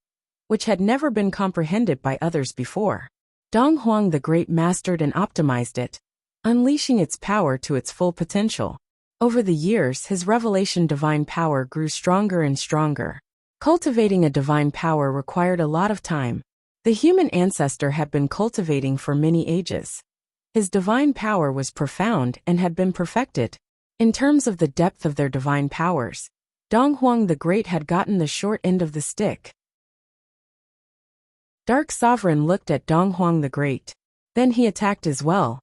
A: which had never been comprehended by others before. Donghuang the Great mastered and optimized it, unleashing its power to its full potential. Over the years, his revelation divine power grew stronger and stronger. Cultivating a divine power required a lot of time. The human ancestor had been cultivating for many ages. His divine power was profound and had been perfected. In terms of the depth of their divine powers, Donghuang the Great had gotten the short end of the stick. Dark Sovereign looked at Donghuang the Great. Then he attacked as well.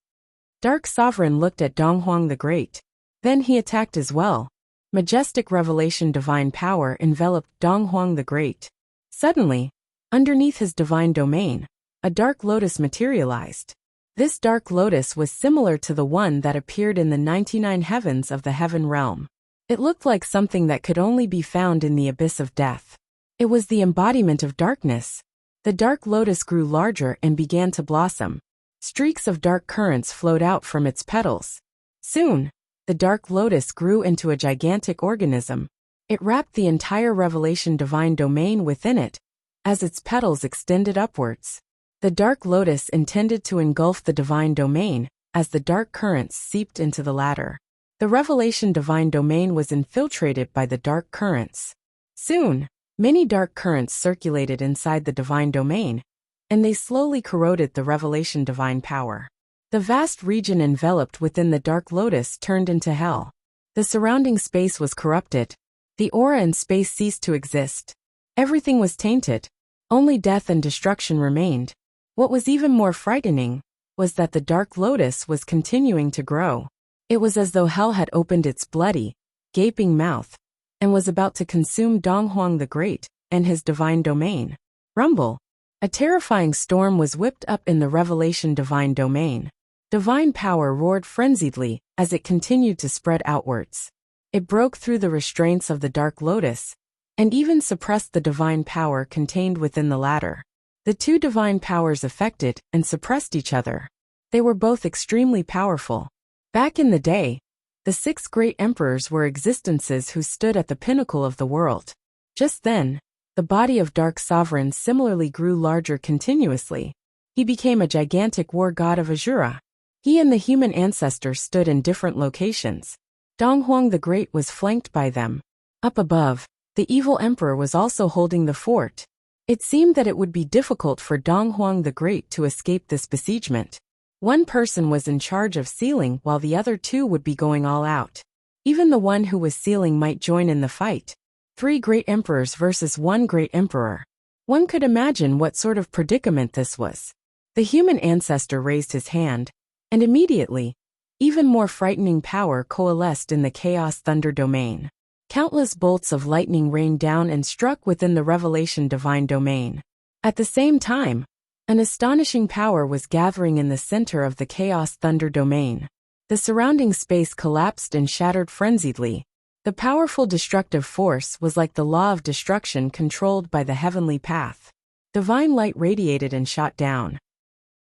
A: Dark Sovereign looked at Donghuang the Great. Then he attacked as well. Majestic revelation divine power enveloped Donghuang the Great. Suddenly, underneath his divine domain, a dark lotus materialized. This dark lotus was similar to the one that appeared in the 99 heavens of the heaven realm. It looked like something that could only be found in the abyss of death. It was the embodiment of darkness. The dark lotus grew larger and began to blossom. Streaks of dark currents flowed out from its petals. Soon, the dark lotus grew into a gigantic organism. It wrapped the entire revelation divine domain within it, as its petals extended upwards. The dark lotus intended to engulf the divine domain, as the dark currents seeped into the latter. The revelation divine domain was infiltrated by the dark currents. Soon, many dark currents circulated inside the divine domain, and they slowly corroded the revelation divine power. The vast region enveloped within the dark lotus turned into hell. The surrounding space was corrupted. The aura and space ceased to exist. Everything was tainted. Only death and destruction remained. What was even more frightening was that the dark lotus was continuing to grow. It was as though hell had opened its bloody, gaping mouth and was about to consume Donghuang the Great and his divine domain. Rumble! A terrifying storm was whipped up in the revelation divine domain. Divine power roared frenziedly as it continued to spread outwards. It broke through the restraints of the dark lotus and even suppressed the divine power contained within the latter. The two divine powers affected and suppressed each other. They were both extremely powerful. Back in the day, the 6 great emperors were existences who stood at the pinnacle of the world. Just then, The body of Dark Sovereign similarly grew larger continuously. He became a gigantic war god of Azura. He and the human ancestor stood in different locations. Donghuang the Great was flanked by them. Up above, the evil emperor was also holding the fort. It seemed that it would be difficult for Donghuang the Great to escape this besiegement. One person was in charge of sealing while the other two would be going all out. Even the one who was sealing might join in the fight. 3 great emperors versus 1 great emperor. One could imagine what sort of predicament this was. The human ancestor raised his hand, and immediately, even more frightening power coalesced in the Chaos Thunder domain. Countless bolts of lightning rained down and struck within the Revelation Divine domain. At the same time, an astonishing power was gathering in the center of the Chaos Thunder domain. The surrounding space collapsed and shattered frenziedly. The powerful destructive force was like the law of destruction controlled by the heavenly path. Divine light radiated and shot down.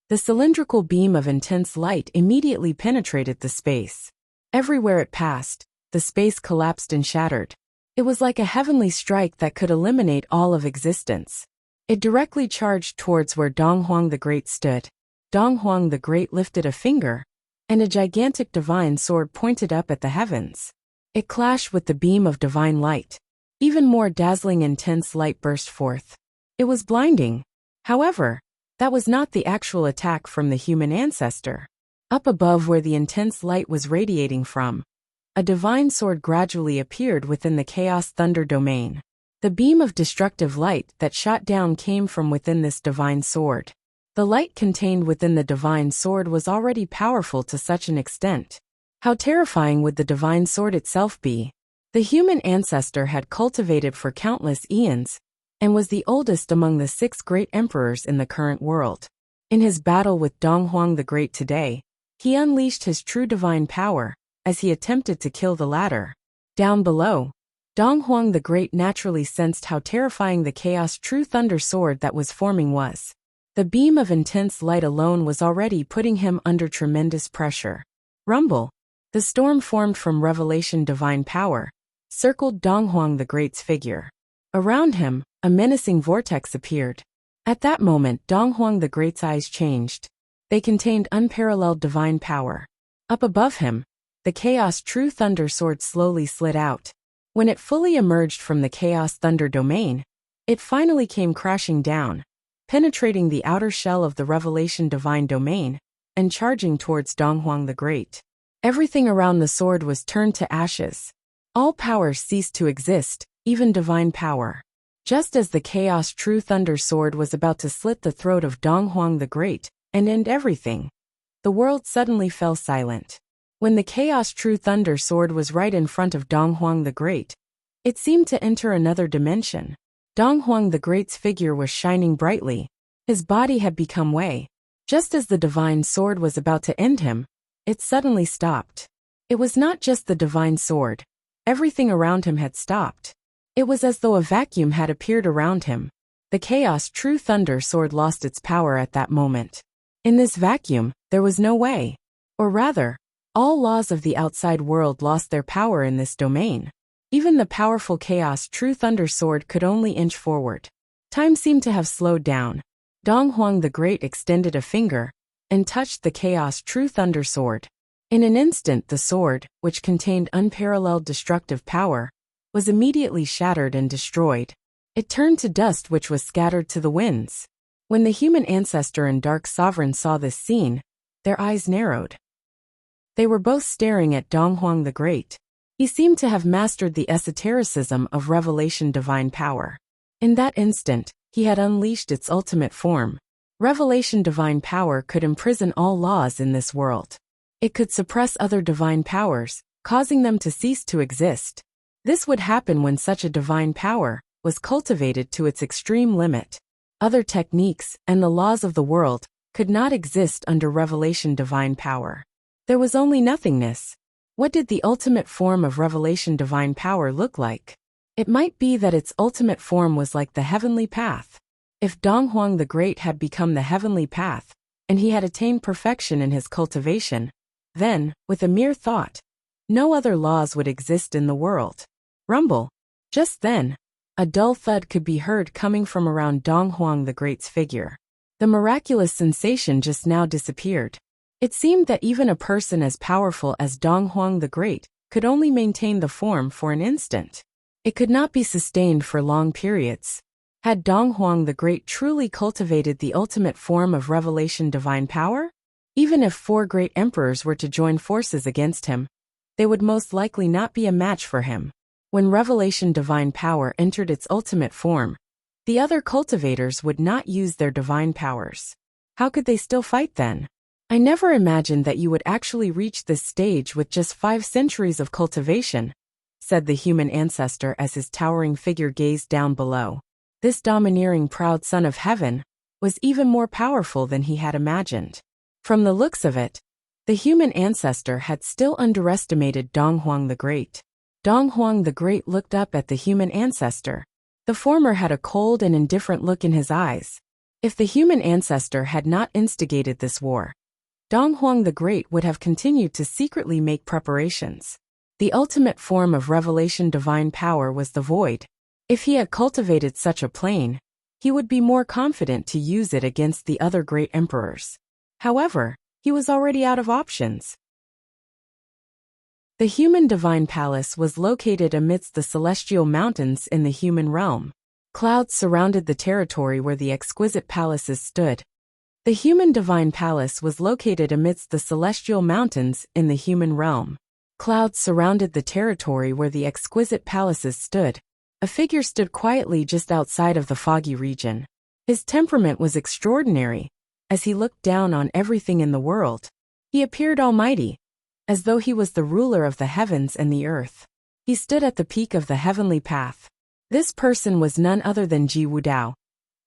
A: The cylindrical beam of intense light immediately penetrated the space. Everywhere it passed, the space collapsed and shattered. It was like a heavenly strike that could eliminate all of existence. It directly charged towards where Donghuang the Great stood. Donghuang the Great lifted a finger, and a gigantic divine sword pointed up at the heavens. It clashed with the beam of divine light. Even more dazzling intense light burst forth. It was blinding. However, that was not the actual attack from the human ancestor. Up above where the intense light was radiating from, a divine sword gradually appeared within the Chaos Thunder domain. The beam of destructive light that shot down came from within this divine sword. The light contained within the divine sword was already powerful to such an extent. How terrifying would the divine sword itself be? The human ancestor had cultivated for countless eons, and was the oldest among the 6 great emperors in the current world. In his battle with Donghuang the Great today, he unleashed his true divine power, as he attempted to kill the latter. Down below, Donghuang the Great naturally sensed how terrifying the Chaos True Thunder Sword that was forming was. The beam of intense light alone was already putting him under tremendous pressure. Rumble. The storm formed from Revelation Divine Power, circled Donghuang the Great's figure. Around him, a menacing vortex appeared. At that moment, Donghuang the Great's eyes changed. They contained unparalleled divine power. Up above him, the Chaos True Thunder Sword slowly slid out. When it fully emerged from the Chaos Thunder domain, it finally came crashing down, penetrating the outer shell of the Revelation Divine domain, and charging towards Donghuang the Great. Everything around the sword was turned to ashes. All power ceased to exist, even divine power. Just as the Chaos True Thunder Sword was about to slit the throat of Donghuang the Great and end everything, the world suddenly fell silent. When the Chaos True Thunder Sword was right in front of Donghuang the Great, it seemed to enter another dimension. Donghuang the Great's figure was shining brightly. His body had become way. Just as the divine sword was about to end him, it suddenly stopped. It was not just the divine sword. Everything around him had stopped. It was as though a vacuum had appeared around him. The Chaos True Thunder Sword lost its power at that moment. In this vacuum, there was no way. Or rather, all laws of the outside world lost their power in this domain. Even the powerful Chaos True Thunder Sword could only inch forward. Time seemed to have slowed down. Donghuang the Great extended a finger and touched the Chaos True Thunder Sword. In an instant, the sword, which contained unparalleled destructive power, was immediately shattered and destroyed. It turned to dust which was scattered to the winds. When the human ancestor and Dark Sovereign saw this scene, their eyes narrowed. They were both staring at Donghuang the Great. He seemed to have mastered the esotericism of Revelation Divine Power. In that instant, he had unleashed its ultimate form. Revelation Divine Power could imprison all laws in this world. It could suppress other divine powers, causing them to cease to exist. This would happen when such a divine power was cultivated to its extreme limit. Other techniques and the laws of the world could not exist under Revelation Divine Power. There was only nothingness. What did the ultimate form of Revelation Divine Power look like? It might be that its ultimate form was like the heavenly path. If Donghuang the Great had become the heavenly path, and he had attained perfection in his cultivation, then, with a mere thought, no other laws would exist in the world. Rumble. Just then, A dull thud could be heard coming from around Dong Huang the Great's figure. The miraculous sensation just now disappeared. It seemed that even a person as powerful as Dong Huang the Great could only maintain the form for an instant. It could not be sustained for long periods. Had Dong Huang the Great truly cultivated the ultimate form of revelation divine power? Even if 4 great emperors were to join forces against him, they would most likely not be a match for him. When revelation divine power entered its ultimate form, the other cultivators would not use their divine powers. How could they still fight then? I never imagined that you would actually reach this stage with just 5 centuries of cultivation, said the human ancestor as his towering figure gazed down below. This domineering proud son of heaven was even more powerful than he had imagined. From the looks of it, the human ancestor had still underestimated Dong Huang the Great. Dong Huang the Great looked up at the human ancestor. The former had a cold and indifferent look in his eyes. If the human ancestor had not instigated this war, Dong Huang the Great would have continued to secretly make preparations. The ultimate form of revelation divine power was the void. If he had cultivated such a plane, he would be more confident to use it against the other great emperors. However, he was already out of options. The human divine palace was located amidst the celestial mountains in the human realm. Clouds surrounded the territory where the exquisite palaces stood. The human divine palace was located amidst the celestial mountains in the human realm. Clouds surrounded the territory where the exquisite palaces stood. A figure stood quietly just outside of the foggy region. His temperament was extraordinary. As he looked down on everything in the world, he appeared almighty, as though he was the ruler of the heavens and the earth. He stood at the peak of the heavenly path. This person was none other than Ji Wudao,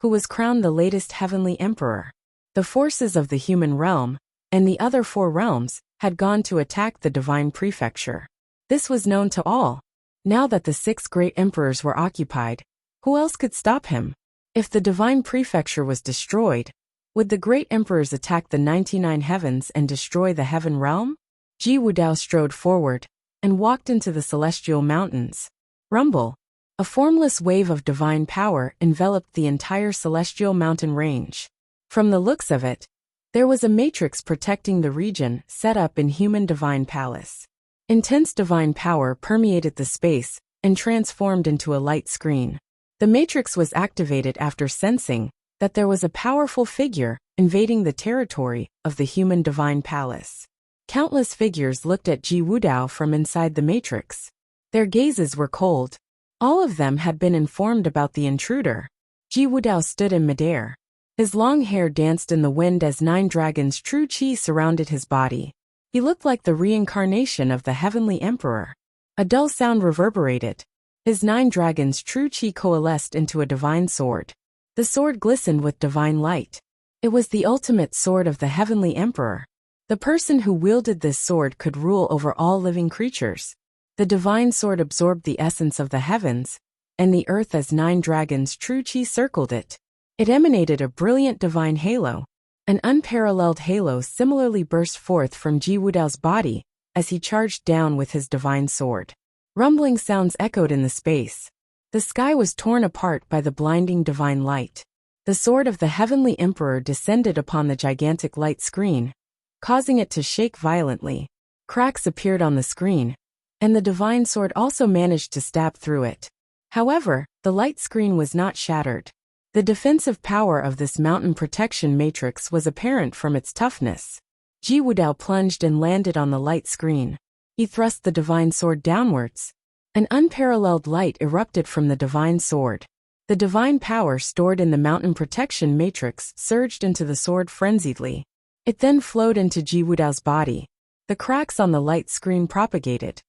A: who was crowned the latest heavenly emperor. The forces of the human realm, and the other 4 realms, had gone to attack the divine prefecture. This was known to all. Now that the 6 great emperors were occupied, who else could stop him? If the divine prefecture was destroyed, would the great emperors attack the 99 heavens and destroy the heaven realm? Ji Wudao strode forward and walked into the celestial mountains. Rumble! A formless wave of divine power enveloped the entire celestial mountain range. From the looks of it, there was a matrix protecting the region set up in human divine palace. Intense divine power permeated the space and transformed into a light screen. The matrix was activated after sensing that there was a powerful figure invading the territory of the human divine palace. Countless figures looked at Ji Wudao from inside the matrix. Their gazes were cold. All of them had been informed about the intruder. Ji Wudao stood in midair. His long hair danced in the wind as 9 dragons' true qi surrounded his body. He looked like the reincarnation of the heavenly emperor. A dull sound reverberated. His 9 dragons' true qi coalesced into a divine sword. The sword glistened with divine light. It was the ultimate sword of the heavenly emperor. The person who wielded this sword could rule over all living creatures. The divine sword absorbed the essence of the heavens, and the earth as 9 dragons' true qi circled it. It emanated a brilliant divine halo. An unparalleled halo similarly burst forth from Ji Wudao's body as he charged down with his divine sword. Rumbling sounds echoed in the space. The sky was torn apart by the blinding divine light. The sword of the heavenly emperor descended upon the gigantic light screen, causing it to shake violently. Cracks appeared on the screen, and the divine sword also managed to stab through it. However, the light screen was not shattered. The defensive power of this mountain protection matrix was apparent from its toughness. Ji Wudao plunged and landed on the light screen. He thrust the divine sword downwards. An unparalleled light erupted from the divine sword. The divine power stored in the mountain protection matrix surged into the sword frenziedly. It then flowed into Ji Wudao's body. The cracks on the light screen propagated.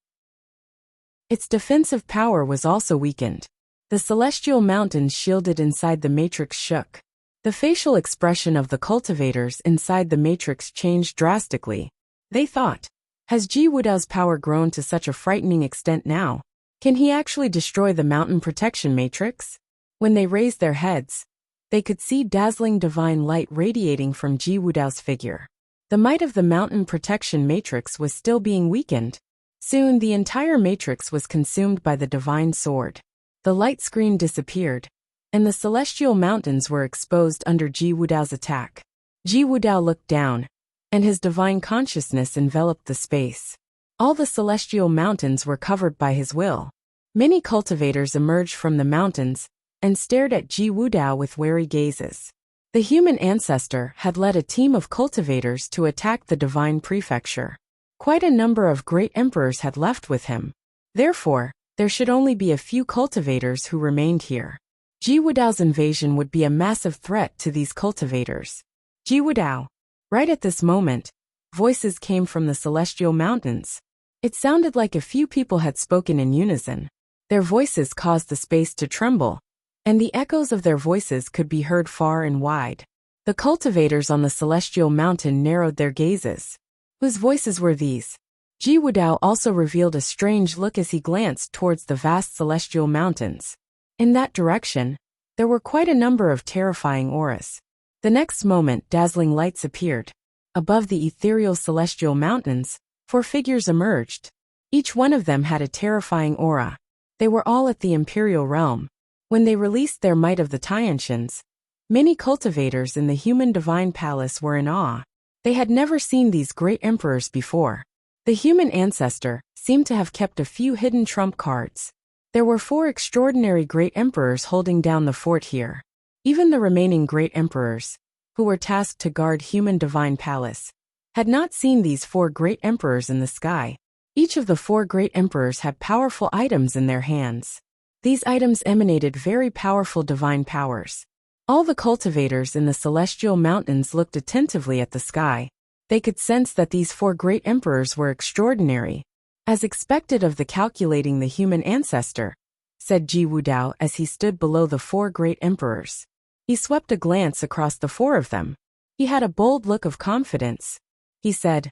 A: Its defensive power was also weakened. The celestial mountains shielded inside the matrix shook. The facial expression of the cultivators inside the matrix changed drastically. They thought, has Ji Wudao's power grown to such a frightening extent now? Can he actually destroy the mountain protection matrix? When they raised their heads, they could see dazzling divine light radiating from Ji Wudao's figure. The might of the mountain protection matrix was still being weakened. Soon the entire matrix was consumed by the divine sword. the light screen disappeared, and the celestial mountains were exposed under Ji Wudao's attack. Ji Wudao looked down, and his divine consciousness enveloped the space. All the celestial mountains were covered by his will. Many cultivators emerged from the mountains and stared at Ji Wudao with wary gazes. The human ancestor had led a team of cultivators to attack the divine prefecture. Quite a number of great emperors had left with him. Therefore, there should only be a few cultivators who remained here. Ji Wudao's invasion would be a massive threat to these cultivators. Ji Wudao. Right at this moment, voices came from the celestial mountains. It sounded like a few people had spoken in unison. Their voices caused the space to tremble, and the echoes of their voices could be heard far and wide. The cultivators on the celestial mountain narrowed their gazes. Whose voices were these? Ji Wudao also revealed a strange look as he glanced towards the vast celestial mountains. In that direction, there were quite a number of terrifying auras. The next moment, dazzling lights appeared. Above the ethereal celestial mountains, 4 figures emerged. Each one of them had a terrifying aura. They were all at the imperial realm. When they released their might of the Tiantians, many cultivators in the human divine palace were in awe. They had never seen these great emperors before. The human ancestor seemed to have kept a few hidden trump cards. There were 4 extraordinary great emperors holding down the fort here. Even the remaining great emperors, who were tasked to guard human divine palace, had not seen these 4 great emperors in the sky. Each of the 4 great emperors had powerful items in their hands. These items emanated very powerful divine powers. All the cultivators in the celestial mountains looked attentively at the sky. They could sense that these 4 great emperors were extraordinary, as expected of the calculating the human ancestor, said Ji Wudao as he stood below the 4 great emperors. He swept a glance across the 4 of them. He had a bold look of confidence. He said,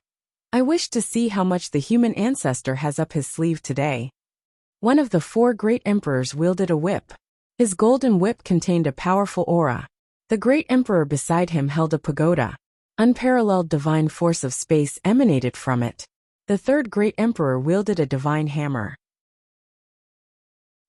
A: "I wish to see how much the human ancestor has up his sleeve today." One of the 4 great emperors wielded a whip. His golden whip contained a powerful aura. The great emperor beside him held a pagoda. Unparalleled divine force of space emanated from it. The 3rd great emperor wielded a divine hammer.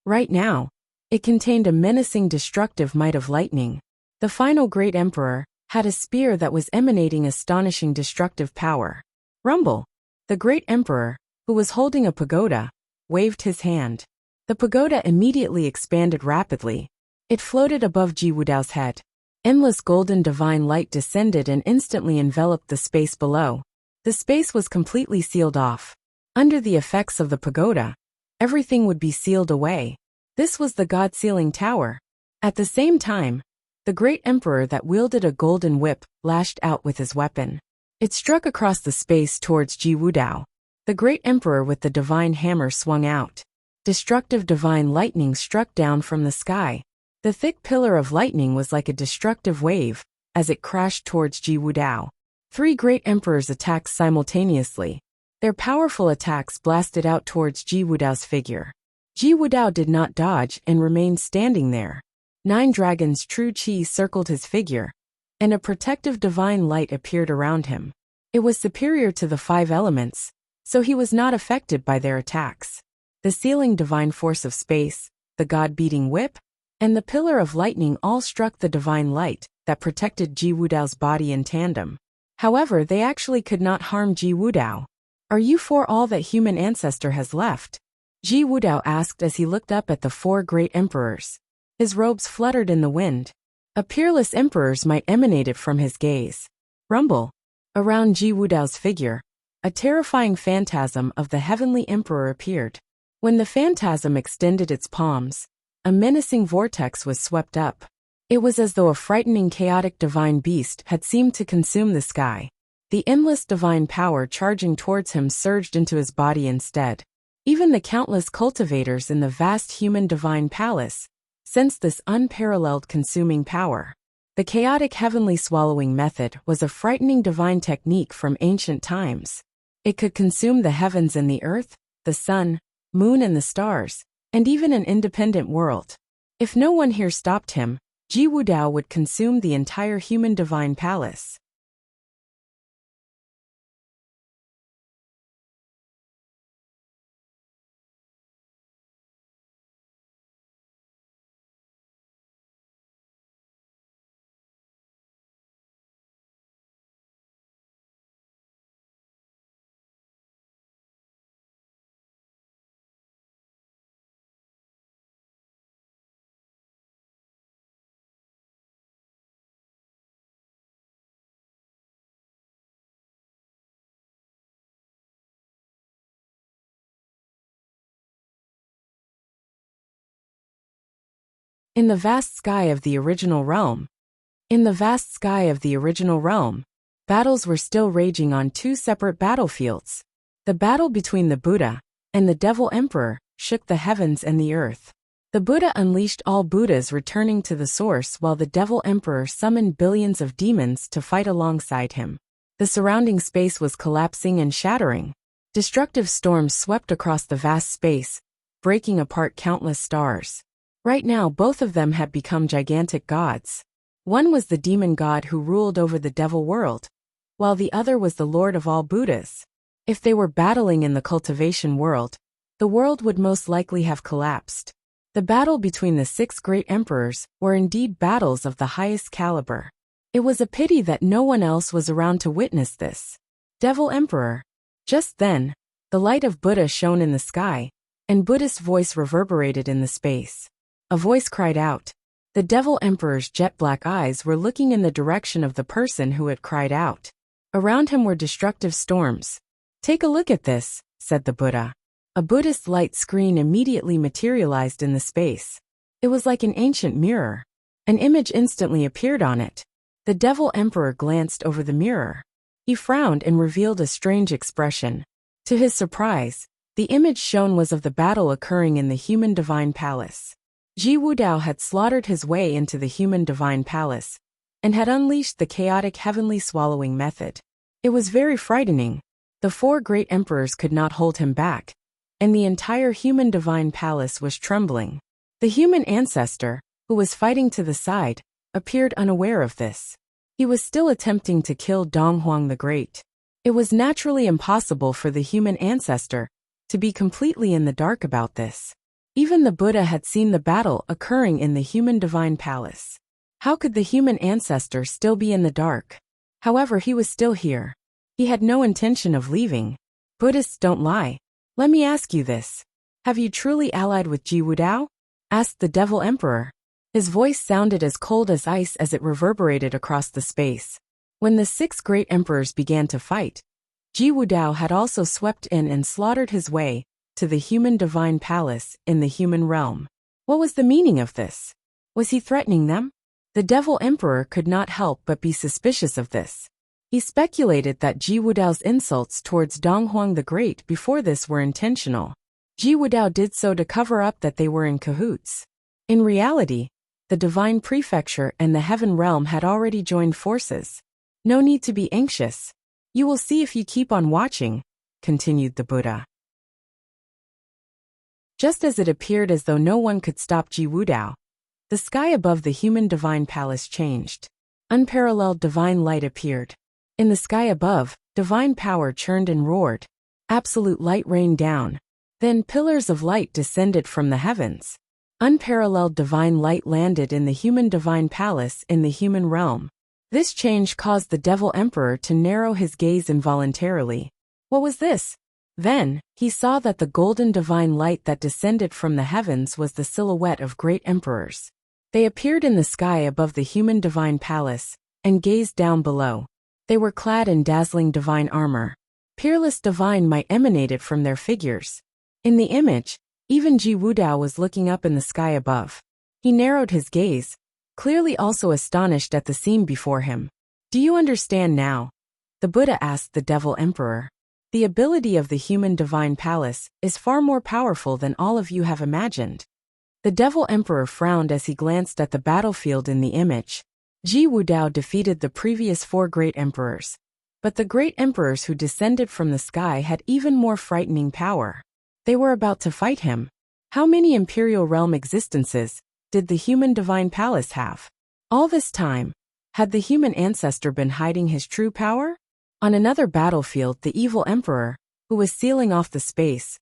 A: Right now, it contained a menacing destructive might of lightning. The final great emperor had a spear that was emanating astonishing destructive power. Rumble. The great emperor, who was holding a pagoda, waved his hand. The pagoda immediately expanded rapidly. It floated above Ji Wudao's head. Endless golden divine light descended and instantly enveloped the space below. The space was completely sealed off. Under the effects of the pagoda, everything would be sealed away. This was the God-sealing tower. At the same time, the great emperor that wielded a golden whip lashed out with his weapon. It struck across the space towards Ji Wudao. The great emperor with the divine hammer swung out. Destructive divine lightning struck down from the sky. The thick pillar of lightning was like a destructive wave as it crashed towards Ji Wudao. 3 great emperors attacked simultaneously. Their powerful attacks blasted out towards Ji Wudao's figure. Ji Wudao did not dodge and remained standing there. 9 dragons' true qi circled his figure, and a protective divine light appeared around him. It was superior to the 5 elements, so he was not affected by their attacks. The sealing divine force of space, the god-beating whip, and the pillar of lightning all struck the divine light that protected Ji Wudao's body in tandem. However, they actually could not harm Ji Wudao. "Are you for all that human ancestor has left?" Ji Wudao asked as he looked up at the 4 great emperors. His robes fluttered in the wind. A peerless emperor's might emanated from his gaze. Rumble. Around Ji Wudao's figure, a terrifying phantasm of the heavenly emperor appeared. When the phantasm extended its palms, a menacing vortex was swept up. It was as though a frightening chaotic divine beast had seemed to consume the sky. The endless divine power charging towards him surged into his body instead. Even the countless cultivators in the vast human divine palace sensed this unparalleled consuming power. The chaotic heavenly swallowing method was a frightening divine technique from ancient times. It could consume the heavens and the earth, the sun, moon and the stars, and even an independent world. If no one here stopped him, Ji Wudao would consume the entire human divine palace. In the vast sky of the original realm. In the vast sky of the original realm, battles were still raging on two separate battlefields. The battle between the Buddha and the Devil Emperor shook the heavens and the earth. The Buddha unleashed all Buddhas returning to the source while the Devil Emperor summoned billions of demons to fight alongside him. The surrounding space was collapsing and shattering. Destructive storms swept across the vast space, breaking apart countless stars. Right now both of them had become gigantic gods. One was the demon god who ruled over the devil world, while the other was the lord of all Buddhas. If they were battling in the cultivation world, the world would most likely have collapsed. The battle between the 6 great emperors were indeed battles of the highest caliber. It was a pity that no one else was around to witness this. Devil Emperor. Just then, the light of Buddha shone in the sky, and Buddha's voice reverberated in the space. A voice cried out. The Devil Emperor's jet-black eyes were looking in the direction of the person who had cried out. Around him were destructive storms. Take a look at this, said the Buddha. A Buddhist light screen immediately materialized in the space. It was like an ancient mirror. An image instantly appeared on it. The Devil Emperor glanced over the mirror. He frowned and revealed a strange expression. To his surprise, the image shown was of the battle occurring in the human divine palace. Ji Wudao had slaughtered his way into the human divine palace, and had unleashed the chaotic heavenly swallowing method. It was very frightening. The 4 great emperors could not hold him back, and the entire human divine palace was trembling. The human ancestor, who was fighting to the side, appeared unaware of this. He was still attempting to kill Dong Huang the Great. It was naturally impossible for the human ancestor to be completely in the dark about this. Even the Buddha had seen the battle occurring in the human divine palace. How could the human ancestor still be in the dark? However, he was still here. He had no intention of leaving. Buddhists don't lie. Let me ask you this. Have you truly allied with Ji Wudao? Asked the Devil Emperor. His voice sounded as cold as ice as it reverberated across the space. When the 6 great emperors began to fight, Ji Wudao had also swept in and slaughtered his way to the human divine palace in the human realm. What was the meaning of this? Was he threatening them? The Devil Emperor could not help but be suspicious of this. He speculated that Ji Wudao's insults towards Dong Huang the Great before this were intentional. Ji Wudao did so to cover up that they were in cahoots. In reality, the divine prefecture and the heaven realm had already joined forces. No need to be anxious. You will see if you keep on watching, continued the Buddha. Just as it appeared as though no one could stop Ji Wudao, the sky above the human divine palace changed. Unparalleled divine light appeared. In the sky above, divine power churned and roared. Absolute light rained down. Then pillars of light descended from the heavens. Unparalleled divine light landed in the human divine palace in the human realm. This change caused the Devil Emperor to narrow his gaze involuntarily. What was this? Then, he saw that the golden divine light that descended from the heavens was the silhouette of great emperors. They appeared in the sky above the human divine palace, and gazed down below. They were clad in dazzling divine armor. Peerless divine might emanated from their figures. In the image, even Ji Wudao was looking up in the sky above. He narrowed his gaze, clearly also astonished at the scene before him. Do you understand now? The Buddha asked the Devil Emperor. The ability of the human divine palace is far more powerful than all of you have imagined. The Devil Emperor frowned as he glanced at the battlefield in the image. Ji Wudao defeated the previous 4 great emperors. But the great emperors who descended from the sky had even more frightening power. They were about to fight him. How many imperial realm existences did the human divine palace have? All this time, had the human ancestor been hiding his true power? On another battlefield, the evil emperor, who was sealing off the space,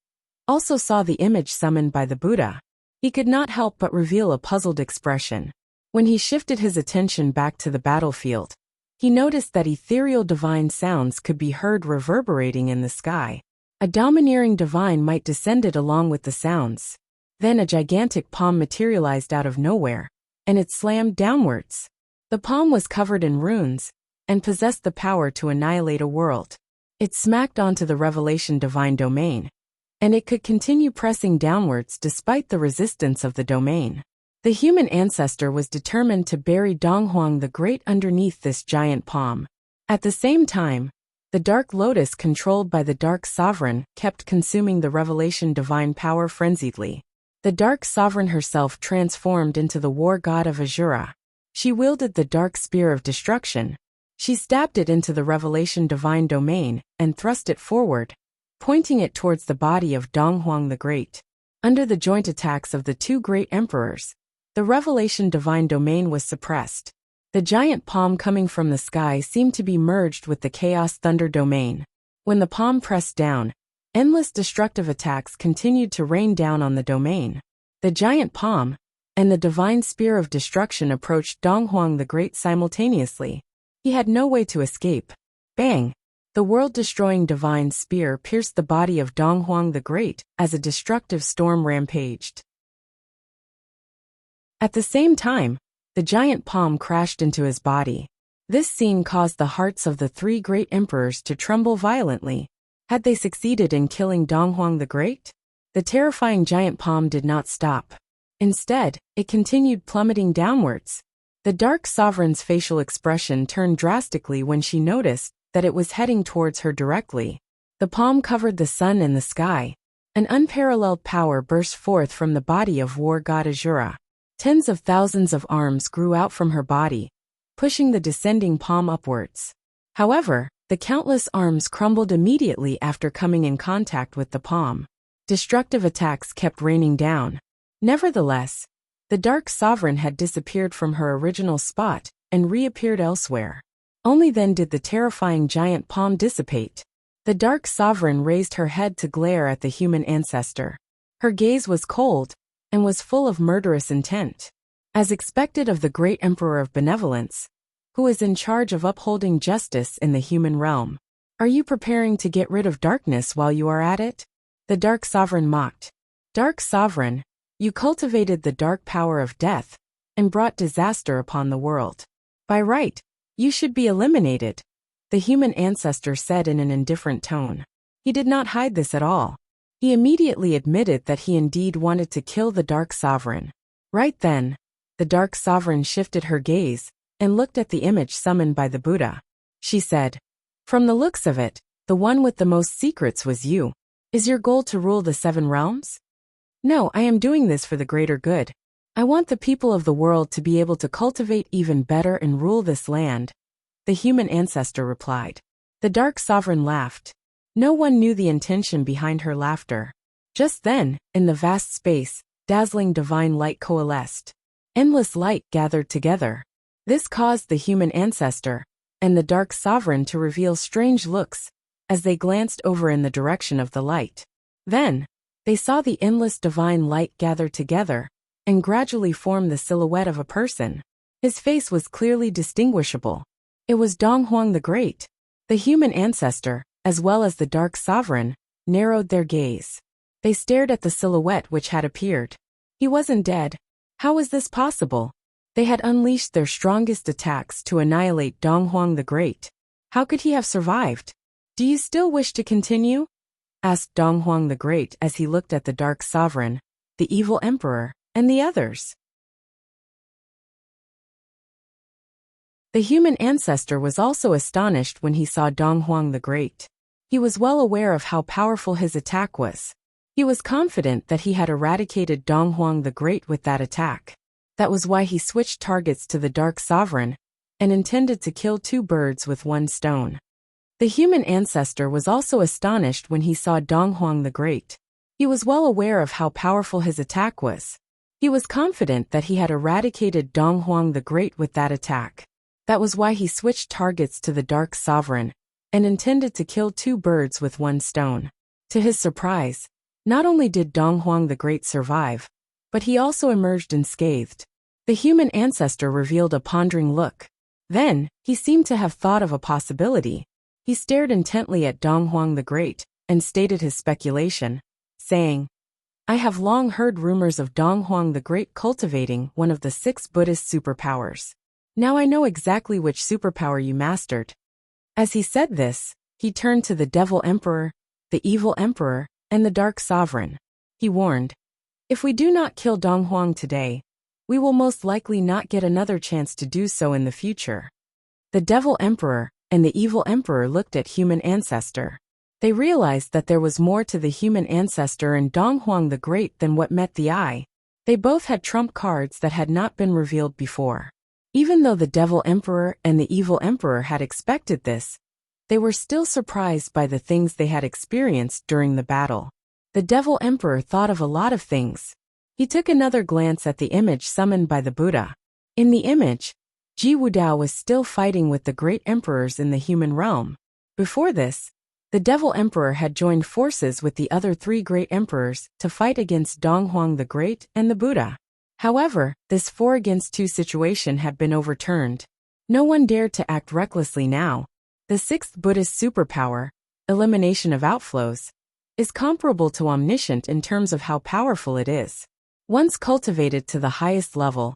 A: also saw the image summoned by the Buddha. He could not help but reveal a puzzled expression. When he shifted his attention back to the battlefield, he noticed that ethereal divine sounds could be heard reverberating in the sky. A domineering divine might descended along with the sounds. Then a gigantic palm materialized out of nowhere, and it slammed downwards. The palm was covered in runes, and possessed the power to annihilate a world. It smacked onto the revelation divine domain, and it could continue pressing downwards despite the resistance of the domain. The human ancestor was determined to bury Donghuang the Great underneath this giant palm. At the same time, the Dark Lotus controlled by the Dark Sovereign kept consuming the revelation divine power frenziedly. The Dark Sovereign herself transformed into the war god of Azura. She wielded the Dark Spear of Destruction. She stabbed it into the revelation divine domain and thrust it forward, pointing it towards the body of Donghuang the Great. Under the joint attacks of the two great emperors, the revelation divine domain was suppressed. The giant palm coming from the sky seemed to be merged with the chaos thunder domain. When the palm pressed down, endless destructive attacks continued to rain down on the domain. The giant palm and the divine spear of destruction approached Donghuang the Great simultaneously. He had no way to escape. Bang! The world-destroying divine spear pierced the body of Donghuang the Great as a destructive storm rampaged. At the same time, the giant palm crashed into his body. This scene caused the hearts of the three great emperors to tremble violently. Had they succeeded in killing Donghuang the Great? The terrifying giant palm did not stop. Instead, it continued plummeting downwards. The Dark Sovereign's facial expression turned drastically when she noticed that it was heading towards her directly. The palm covered the sun and the sky. An unparalleled power burst forth from the body of war god Azura. Tens of thousands of arms grew out from her body, pushing the descending palm upwards. However, the countless arms crumbled immediately after coming in contact with the palm. Destructive attacks kept raining down. Nevertheless, the Dark Sovereign had disappeared from her original spot and reappeared elsewhere. Only then did the terrifying giant palm dissipate. The Dark Sovereign raised her head to glare at the human ancestor. Her gaze was cold and was full of murderous intent. As expected of the great Emperor of Benevolence, who is in charge of upholding justice in the human realm. Are you preparing to get rid of darkness while you are at it? The Dark Sovereign mocked. Dark Sovereign, you cultivated the dark power of death and brought disaster upon the world. By right, you should be eliminated, the human ancestor said in an indifferent tone. He did not hide this at all. He immediately admitted that he indeed wanted to kill the Dark Sovereign. Right then, the Dark Sovereign shifted her gaze and looked at the image summoned by the Buddha. She said, "From the looks of it, the one with the most secrets was you. Is your goal to rule the 7 realms?" "No, I am doing this for the greater good. I want the people of the world to be able to cultivate even better and rule this land," the human ancestor replied. The Dark Sovereign laughed. No one knew the intention behind her laughter. Just then, in the vast space, dazzling divine light coalesced. Endless light gathered together. This caused the human ancestor and the Dark Sovereign to reveal strange looks as they glanced over in the direction of the light. Then, they saw the endless divine light gather together and gradually form the silhouette of a person. His face was clearly distinguishable. It was Donghuang the Great. The human ancestor, as well as the Dark Sovereign, narrowed their gaze. They stared at the silhouette which had appeared. He wasn't dead. How was this possible? They had unleashed their strongest attacks to annihilate Donghuang the Great. How could he have survived? "Do you still wish to continue?" asked Donghuang the Great as he looked at the Dark Sovereign, the evil emperor, and the others. The human ancestor was also astonished when he saw Donghuang the Great. He was well aware of how powerful his attack was. He was confident that he had eradicated Donghuang the Great with that attack. That was why he switched targets to the Dark Sovereign and intended to kill 2 birds with 1 stone. The human ancestor was also astonished when he saw Donghuang the Great. He was well aware of how powerful his attack was. He was confident that he had eradicated Donghuang the Great with that attack. That was why he switched targets to the Dark Sovereign and intended to kill 2 birds with 1 stone. To his surprise, not only did Donghuang the Great survive, but he also emerged unscathed. The human ancestor revealed a pondering look. Then, he seemed to have thought of a possibility. He stared intently at Donghuang the Great and stated his speculation, saying, "I have long heard rumors of Donghuang the Great cultivating one of the 6 Buddhist superpowers. Now I know exactly which superpower you mastered." As he said this, he turned to the Devil Emperor, the Evil Emperor, and the Dark Sovereign. He warned, "If we do not kill Donghuang today, We will most likely not get another chance to do so in the future. The Devil Emperor and the Evil Emperor looked at Human Ancestor. They realized that there was more to the Human Ancestor and Donghuang the Great than what met the eye. They both had trump cards that had not been revealed before. Even though the Devil Emperor and the Evil Emperor had expected this, they were still surprised by the things they had experienced during the battle. The Devil Emperor thought of a lot of things. He took another glance at the image summoned by the Buddha. In the image, Ji Wudao was still fighting with the great emperors in the human realm. Before this, the Devil Emperor had joined forces with the other 3 great emperors to fight against Donghuang the Great and the Buddha. However, this 4-against-2 situation had been overturned. No one dared to act recklessly now. The 6th Buddhist superpower, elimination of outflows, is comparable to omniscient in terms of how powerful it is. Once cultivated to the highest level,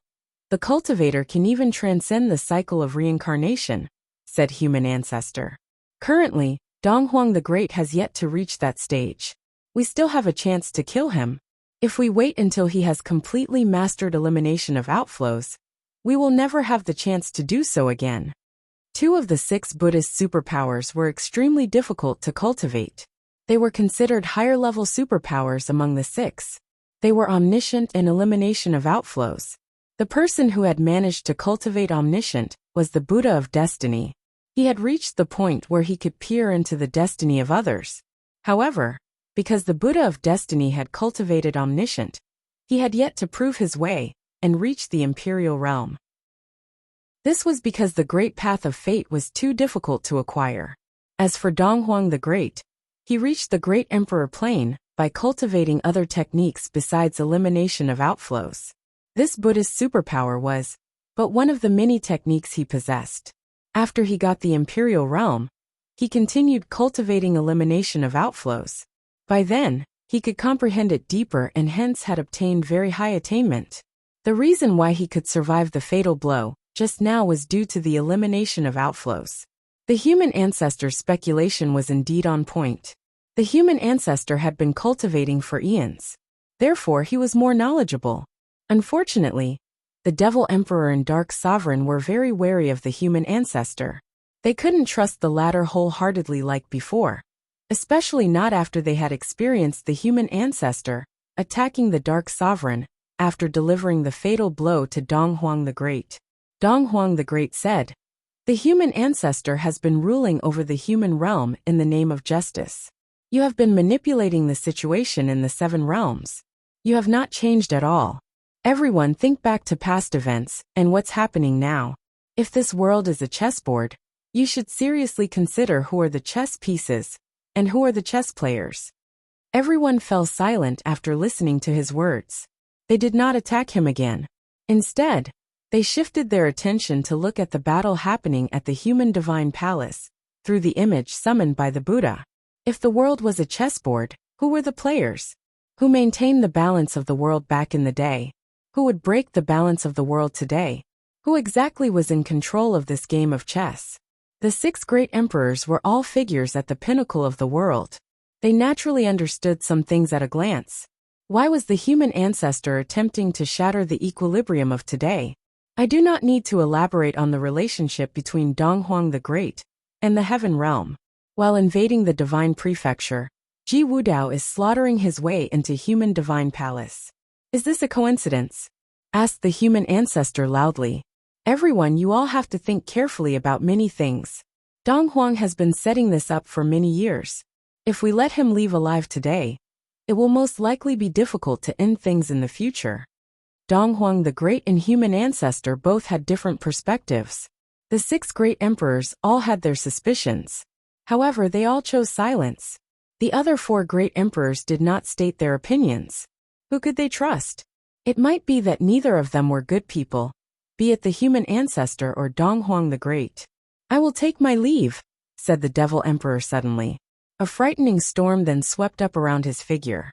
A: the cultivator can even transcend the cycle of reincarnation, said Human Ancestor. Currently, Donghuang the Great has yet to reach that stage. We still have a chance to kill him. If we wait until he has completely mastered elimination of outflows, we will never have the chance to do so again. 2 of the 6 Buddhist superpowers were extremely difficult to cultivate. They were considered higher-level superpowers among the 6. They were omniscient and elimination of outflows. The person who had managed to cultivate omniscient was the Buddha of Destiny. He had reached the point where he could peer into the destiny of others. However, because the Buddha of Destiny had cultivated omniscient, he had yet to prove his way and reach the imperial realm. This was because the Great Path of Fate was too difficult to acquire. As for Donghuang the Great, he reached the Great Emperor plane by cultivating other techniques besides elimination of outflows. This Buddhist superpower was but one of the many techniques he possessed. After he got the imperial realm, he continued cultivating elimination of outflows. By then, he could comprehend it deeper and hence had obtained very high attainment. The reason why he could survive the fatal blow just now was due to the elimination of outflows. The Human Ancestor's speculation was indeed on point. The Human Ancestor had been cultivating for eons. Therefore, he was more knowledgeable. Unfortunately, the Devil Emperor and Dark Sovereign were very wary of the Human Ancestor. They couldn't trust the latter wholeheartedly like before, especially not after they had experienced the Human Ancestor attacking the Dark Sovereign after delivering the fatal blow to Donghuang the Great. Donghuang the Great said, "The Human Ancestor has been ruling over the human realm in the name of justice. You have been manipulating the situation in the 7 realms. You have not changed at all. Everyone think back to past events and what's happening now. If this world is a chessboard, you should seriously consider who are the chess pieces and who are the chess players." Everyone fell silent after listening to his words. They did not attack him again. Instead, they shifted their attention to look at the battle happening at the human divine palace through the image summoned by the Buddha. If the world was a chessboard, who were the players? Who maintained the balance of the world back in the day? Who would break the balance of the world today? Who exactly was in control of this game of chess? The 6 great emperors were all figures at the pinnacle of the world. They naturally understood some things at a glance. Why was the Human Ancestor attempting to shatter the equilibrium of today? I do not need to elaborate on the relationship between Donghuang the Great and the Heaven Realm. While invading the Divine Prefecture, Ji Wudao is slaughtering his way into Human Divine Palace. Is this a coincidence? Asked the Human Ancestor loudly. Everyone, you all have to think carefully about many things. Donghuang has been setting this up for many years. If we let him leave alive today, it will most likely be difficult to end things in the future. Donghuang the Great and Human Ancestor both had different perspectives. The 6 great emperors all had their suspicions. However, they all chose silence. The other 4 great emperors did not state their opinions. Who could they trust? It might be that neither of them were good people, be it the Human Ancestor or Donghuang the Great. "I will take my leave," said the Devil Emperor suddenly. A frightening storm then swept up around his figure.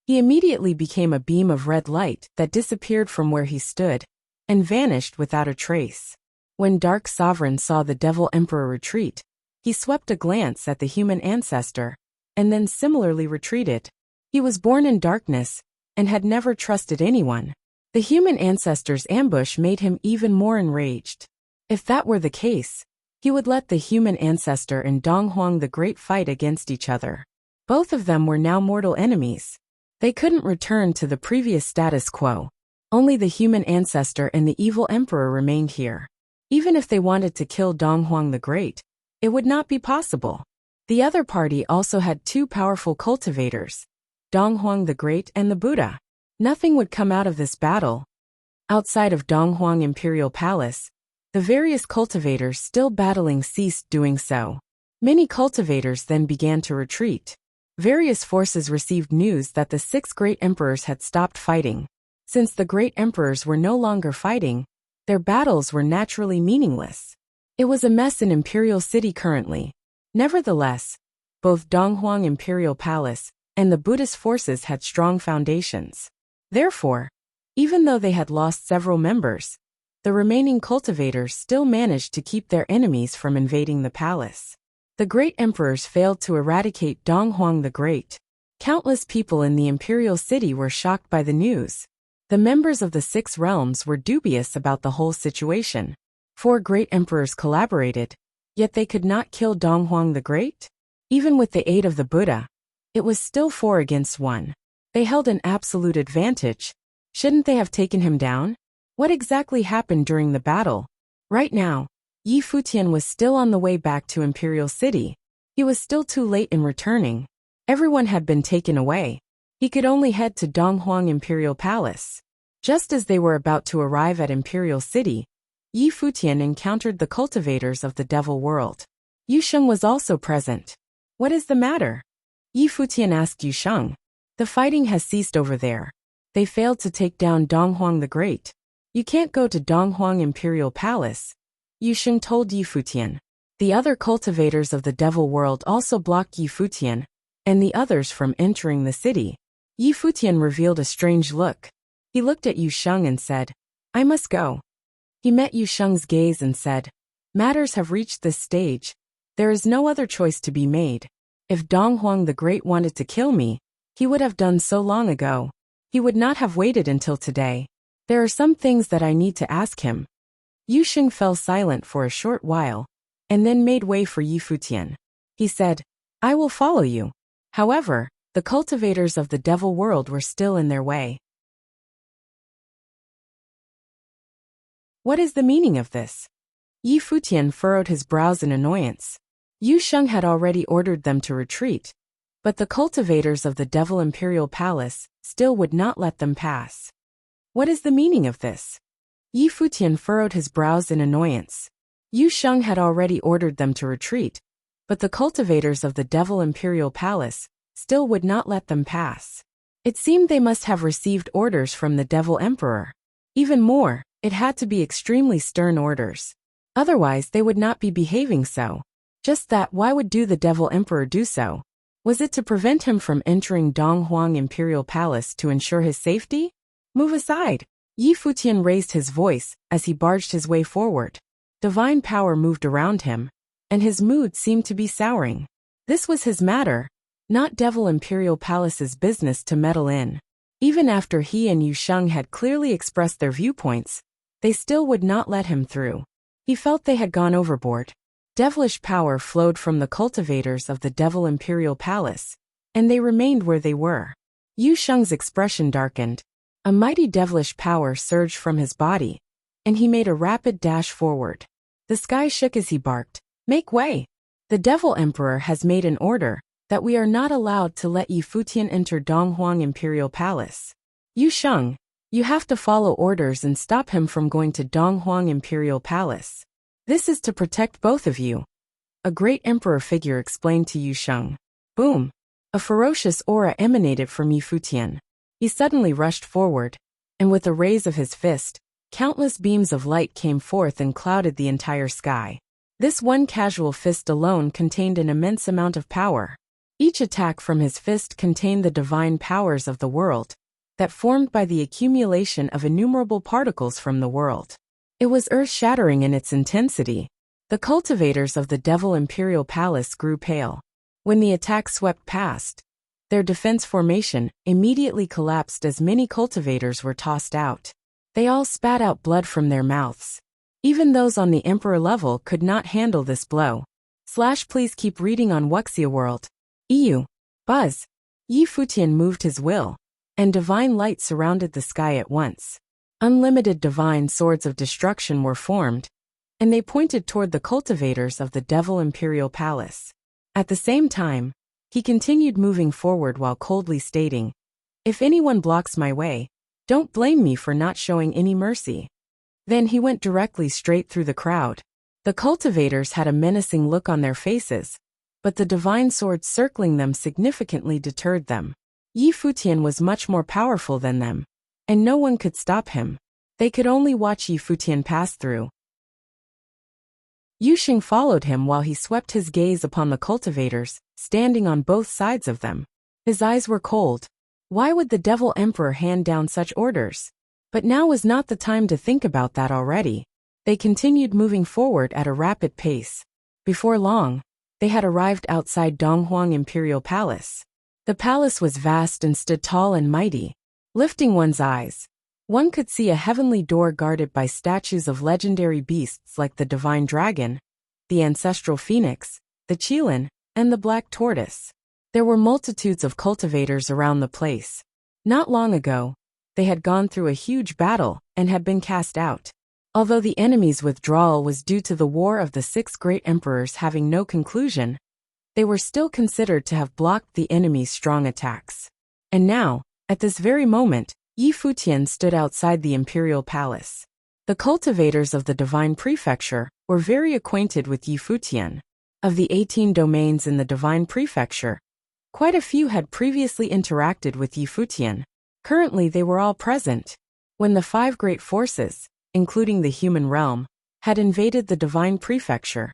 A: He immediately became a beam of red light that disappeared from where he stood and vanished without a trace. When Dark Sovereign saw the Devil Emperor retreat, he swept a glance at the Human Ancestor and then similarly retreated. He was born in darkness and had never trusted anyone. The human ancestor's ambush made him even more enraged. If that were the case, he would let the human ancestor and Dong Huang the Great fight against each other. Both of them were now mortal enemies. They couldn't return to the previous status quo. Only the human ancestor and the evil emperor remained here. Even if they wanted to kill Dong Huang the Great, it would not be possible. The other party also had two powerful cultivators, Dong Huang the Great and the Buddha. Nothing would come out of this battle. Outside of Dong Huang Imperial Palace, the various cultivators still battling ceased doing so. Many cultivators then began to retreat. Various forces received news that the 6 great emperors had stopped fighting. Since the great emperors were no longer fighting, their battles were naturally meaningless. It was a mess in Imperial City currently. Nevertheless, both Dong Huang Imperial Palace and the Buddhist forces had strong foundations. Therefore, even though they had lost several members, the remaining cultivators still managed to keep their enemies from invading the palace. The great emperors failed to eradicate Dong Huang the Great. Countless people in the imperial city were shocked by the news. The members of the 6 realms were dubious about the whole situation. 4 great emperors collaborated, yet they could not kill Dong Huang the Great? Even with the aid of the Buddha, it was still 4 against 1. They held an absolute advantage. Shouldn't they have taken him down? What exactly happened during the battle? Right now, Futian was still on the way back to Imperial City. He was still too late in returning. Everyone had been taken away. He could only head to Dong Huang Imperial Palace. Just as they were about to arrive at Imperial City, Futian encountered the cultivators of the Devil World. Yusheng was also present. What is the matter? Futian asked Yusheng. The fighting has ceased over there. They failed to take down Dong Huang the Great. You can't go to Dong Huang Imperial Palace, Yusheng told Futian. The other cultivators of the Devil World also blocked Futian and the others from entering the city. Futian revealed a strange look. He looked at Yusheng and said, I must go. He met Yusheng's gaze and said, Matters have reached this stage. There is no other choice to be made. If Dong Huang the Great wanted to kill me, he would have done so long ago. He would not have waited until today. There are some things that I need to ask him. Yusheng fell silent for a short while, and then made way for Futian. He said, I will follow you. However, the cultivators of the Devil World were still in their way. What is the meaning of this? Futian furrowed his brows in annoyance. Yusheng had already ordered them to retreat, but the cultivators of the Devil Imperial Palace still would not let them pass. What is the meaning of this? Futian furrowed his brows in annoyance. Yusheng had already ordered them to retreat, but the cultivators of the Devil Imperial Palace still would not let them pass. It seemed they must have received orders from the Devil Emperor. Even more, it had to be extremely stern orders. Otherwise they would not be behaving so. Just that, why would the Devil Emperor do so? Was it to prevent him from entering Dong Huang Imperial Palace to ensure his safety? Move aside! Futian raised his voice as he barged his way forward. Divine power moved around him, and his mood seemed to be souring. This was his matter, not Devil Imperial Palace's business to meddle in. Even after he and Yusheng had clearly expressed their viewpoints, they still would not let him through. He felt they had gone overboard. Devilish power flowed from the cultivators of the Devil Imperial Palace, and they remained where they were. Yusheng's expression darkened. A mighty devilish power surged from his body, and he made a rapid dash forward. The sky shook as he barked, Make way! The Devil Emperor has made an order that we are not allowed to let Futian enter Dong Huang Imperial Palace. Yusheng, you have to follow orders and stop him from going to Dong Huang Imperial Palace. This is to protect both of you. A great emperor figure explained to Yusheng. Boom! A ferocious aura emanated from Futian. He suddenly rushed forward, and with a raise of his fist, countless beams of light came forth and clouded the entire sky. This one casual fist alone contained an immense amount of power. Each attack from his fist contained the divine powers of the world, that formed by the accumulation of innumerable particles from the world. It was earth-shattering in its intensity. The cultivators of the Devil Imperial Palace grew pale. When the attack swept past, Their defense formation immediately collapsed as many cultivators were tossed out. They all spat out blood from their mouths. Even those on the Emperor level could not handle this blow. Please keep reading on Wuxia World. EU. Buzz. Yi Futian moved his will, and divine light surrounded the sky at once. Unlimited divine swords of destruction were formed, and they pointed toward the cultivators of the Devil Imperial Palace. At the same time, he continued moving forward while coldly stating, "If anyone blocks my way, don't blame me for not showing any mercy." Then he went directly straight through the crowd. The cultivators had a menacing look on their faces, but the divine sword circling them significantly deterred them. Yi Futian was much more powerful than them, and no one could stop him. They could only watch Yi Futian pass through. Yu Xing followed him while he swept his gaze upon the cultivators, standing on both sides of them. His eyes were cold. Why would the Devil Emperor hand down such orders? But now was not the time to think about that already. They continued moving forward at a rapid pace. Before long, they had arrived outside Donghuang Imperial Palace. The palace was vast and stood tall and mighty. Lifting one's eyes, one could see a heavenly door guarded by statues of legendary beasts like the divine dragon, the ancestral phoenix, the qilin, and the black tortoise. There were multitudes of cultivators around the place. Not long ago, they had gone through a huge battle and had been cast out. Although the enemy's withdrawal was due to the War of the Six Great Emperors having no conclusion, they were still considered to have blocked the enemy's strong attacks. And now, at this very moment, Yi Futian stood outside the imperial palace. The cultivators of the divine prefecture were very acquainted with Yi Futian. Of the 18 domains in the divine prefecture, quite a few had previously interacted with Yi Futian. Currently they were all present. When the 5 great forces, including the human realm, had invaded the divine prefecture,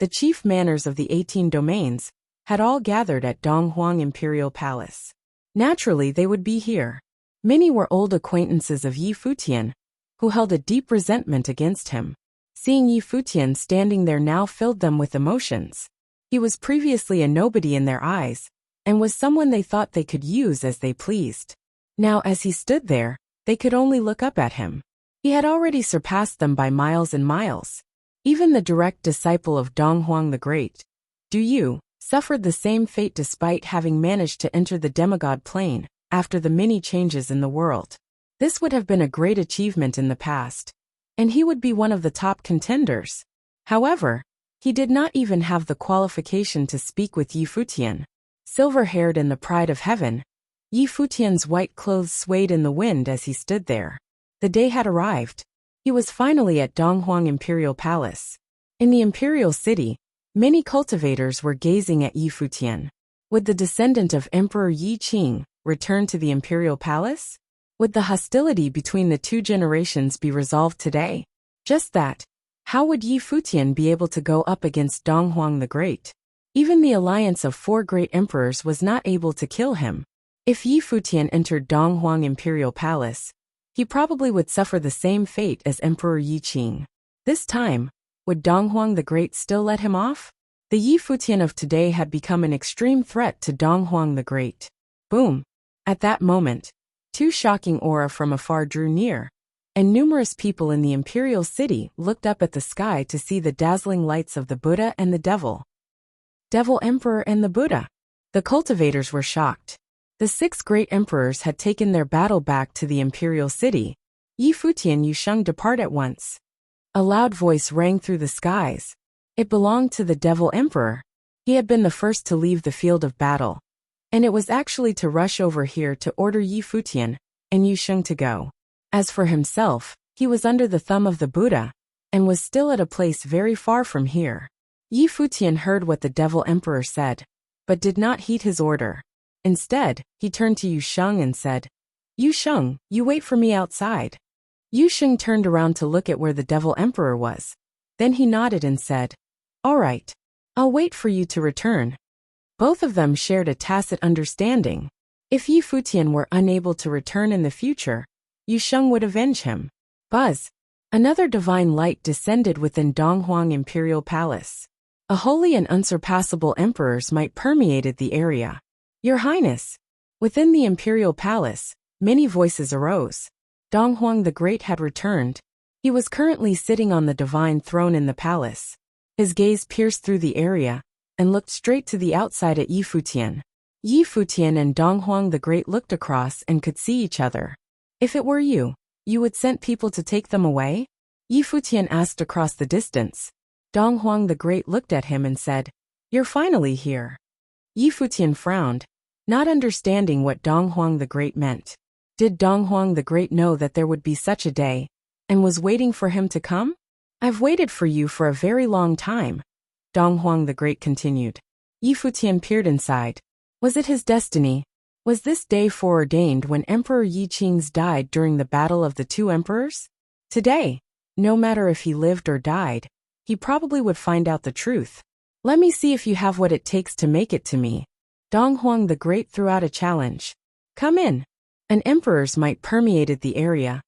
A: the chief manners of the 18 domains had all gathered at Donghuang Imperial Palace. Naturally they would be here. Many were old acquaintances of Yi Futian, who held a deep resentment against him. Seeing Yi Futian standing there now filled them with emotions. He was previously a nobody in their eyes, and was someone they thought they could use as they pleased. Now as he stood there, they could only look up at him. He had already surpassed them by miles and miles. Even the direct disciple of Donghuang the Great, Du Yu, suffered the same fate despite having managed to enter the demigod plane after the many changes in the world. This would have been a great achievement in the past, and he would be one of the top contenders. However, he did not even have the qualification to speak with Yi Futian. Silver-haired and the pride of heaven, Yi Futian's white clothes swayed in the wind as he stood there. The day had arrived. He was finally at Donghuang Imperial Palace. In the imperial city, many cultivators were gazing at Yi Futian. Would the descendant of Emperor Yi Qing return to the imperial palace? Would the hostility between the 2 generations be resolved today? Just that. How would Yi Futian be able to go up against Donghuang the Great? Even the alliance of 4 great emperors was not able to kill him. If Yi Futian entered Donghuang Imperial Palace, he probably would suffer the same fate as Emperor Yi Qing. This time, would Donghuang the Great still let him off? The Yi Futian of today had become an extreme threat to Donghuang the Great. Boom! At that moment, 2 shocking aura from afar drew near, and numerous people in the imperial city looked up at the sky to see the dazzling lights of the Buddha and the Devil. Devil Emperor and the Buddha. The cultivators were shocked. The 6 great emperors had taken their battle back to the imperial city. Yi Futian Yu Sheng depart at once. A loud voice rang through the skies. It belonged to the Devil Emperor. He had been the first to leave the field of battle, and it was actually to rush over here to order Yi Futian and Yu Sheng to go. As for himself, he was under the thumb of the Buddha, and was still at a place very far from here. Yi Futian heard what the Devil Emperor said, but did not heed his order. Instead, he turned to Yu Sheng and said, "Yu Sheng, you wait for me outside." Yu Sheng turned around to look at where the Devil Emperor was. Then he nodded and said, "All right. I'll wait for you to return." Both of them shared a tacit understanding. If Yi Futian were unable to return in the future, Yu Sheng would avenge him. Buzz! Another divine light descended within Donghuang Imperial Palace. A holy and unsurpassable emperor's might permeated the area. Your Highness. Within the imperial palace, many voices arose. Donghuang the Great had returned. He was currently sitting on the divine throne in the palace. His gaze pierced through the area and looked straight to the outside at Yi Futian. Yi Futian and Donghuang the Great looked across and could see each other. If it were you, you would send people to take them away? Yi Futian asked across the distance. Donghuang the Great looked at him and said, You're finally here. Yi Futian frowned, not understanding what Donghuang the Great meant. Did Donghuang the Great know that there would be such a day, and was waiting for him to come? I've waited for you for a very long time, Donghuang the Great continued. Yi Futian peered inside. Was it his destiny? Was this day foreordained when Emperor Yi Qing's died during the Battle of the Two Emperors? Today, no matter if he lived or died, he probably would find out the truth. Let me see if you have what it takes to make it to me. Donghuang the Great threw out a challenge. Come in. An emperor's might permeated the area,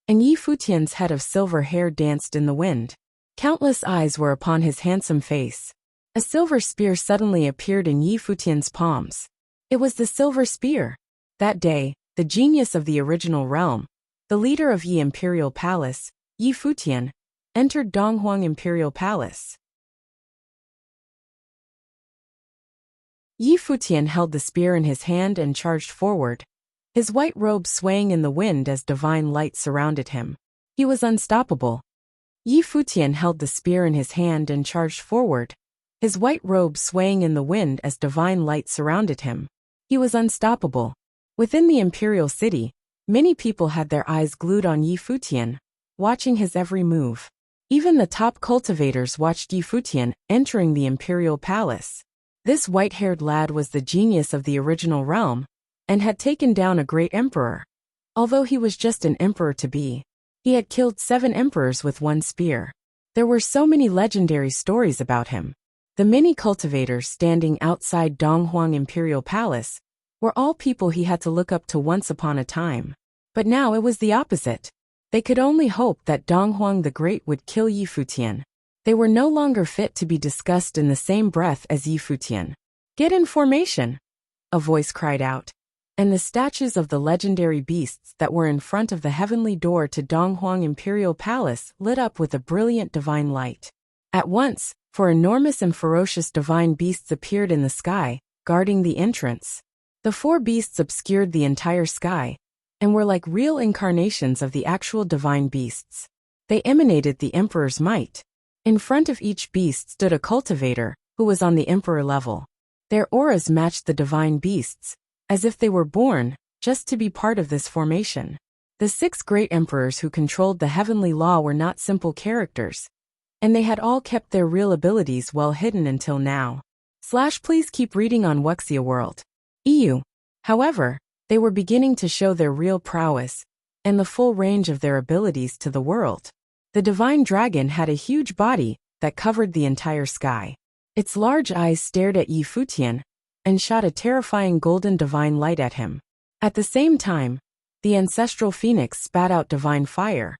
A: and Yi Futian's head of silver hair danced in the wind. Countless eyes were upon his handsome face. A silver spear suddenly appeared in Yi Futian's palms. It was the silver spear. That day, the genius of the original realm, the leader of Yi Imperial Palace, Yi Futian, entered Donghuang Imperial Palace. Yi Futian held the spear in his hand and charged forward, his white robe swaying in the wind as divine light surrounded him. He was unstoppable. Yi Futian held the spear in his hand and charged forward, his white robe swaying in the wind as divine light surrounded him. He was unstoppable. Within the imperial city, many people had their eyes glued on Yi Futian, watching his every move. Even the top cultivators watched Yi Futian entering the imperial palace. This white-haired lad was the genius of the original realm, and had taken down a great emperor. Although he was just an emperor-to-be, he had killed 7 emperors with one spear. There were so many legendary stories about him. The many cultivators standing outside Donghuang Imperial Palace were all people he had to look up to once upon a time. But now it was the opposite. They could only hope that Donghuang the Great would kill Yi Futian. They were no longer fit to be discussed in the same breath as Yi Futian. Get in formation, a voice cried out, and the statues of the legendary beasts that were in front of the heavenly door to Donghuang Imperial Palace lit up with a brilliant divine light. At once, 4 enormous and ferocious divine beasts appeared in the sky, guarding the entrance. The 4 beasts obscured the entire sky, and were like real incarnations of the actual divine beasts. They emanated the emperor's might. In front of each beast stood a cultivator, who was on the emperor level. Their auras matched the divine beasts, as if they were born, just to be part of this formation. The 6 great emperors who controlled the heavenly law were not simple characters, and they had all kept their real abilities well hidden until now. Please keep reading on Wuxia World. EU. However, they were beginning to show their real prowess, and the full range of their abilities to the world. The divine dragon had a huge body that covered the entire sky. Its large eyes stared at Yi Futian, and shot a terrifying golden divine light at him. At the same time, the ancestral phoenix spat out divine fire,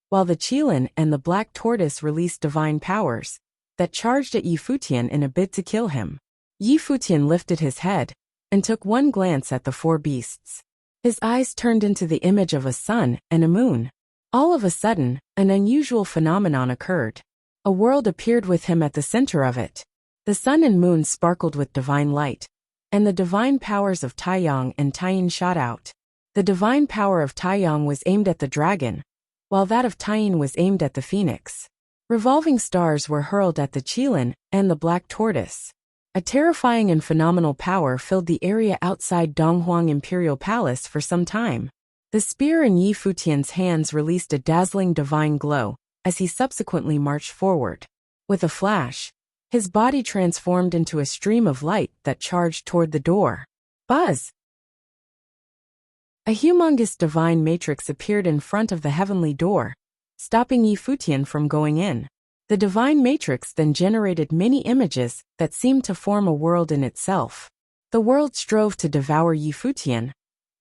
A: while the Qilin and the black tortoise released divine powers that charged at Yi Futian in a bid to kill him. Yi Futian lifted his head and took one glance at the 4 beasts. His eyes turned into the image of a sun and a moon. All of a sudden, an unusual phenomenon occurred. A world appeared with him at the center of it. The sun and moon sparkled with divine light, and the divine powers of Taiyang and Taiyin shot out. The divine power of Taiyang was aimed at the dragon, while that of Taiyin was aimed at the phoenix. Revolving stars were hurled at the Qilin and the black tortoise. A terrifying and phenomenal power filled the area outside Donghuang Imperial Palace for some time. The spear in Yi Futian's hands released a dazzling divine glow as he subsequently marched forward. With a flash, his body transformed into a stream of light that charged toward the door. Buzz! A humongous divine matrix appeared in front of the heavenly door, stopping Yi Futian from going in. The divine matrix then generated many images that seemed to form a world in itself. The world strove to devour Yi Futian,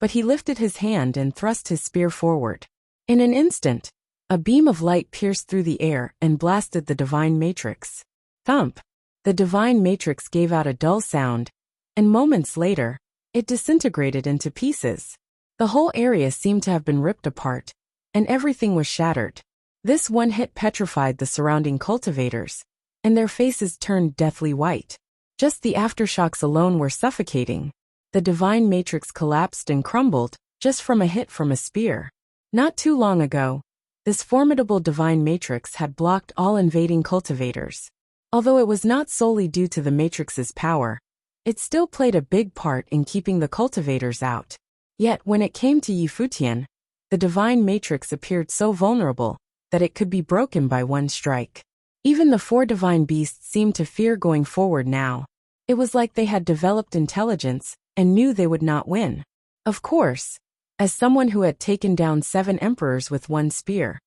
A: but he lifted his hand and thrust his spear forward. In an instant, a beam of light pierced through the air and blasted the divine matrix. Thump! The divine matrix gave out a dull sound, and moments later, it disintegrated into pieces. The whole area seemed to have been ripped apart, and everything was shattered. This one hit petrified the surrounding cultivators, and their faces turned deathly white. Just the aftershocks alone were suffocating. The divine matrix collapsed and crumbled, just from a hit from a spear. Not too long ago, this formidable divine matrix had blocked all invading cultivators. Although it was not solely due to the matrix's power, it still played a big part in keeping the cultivators out. Yet when it came to Futian, the divine matrix appeared so vulnerable that it could be broken by one strike. Even the four divine beasts seemed to fear going forward now. It was like they had developed intelligence and knew they would not win. Of course, as someone who had taken down 7 emperors with one spear,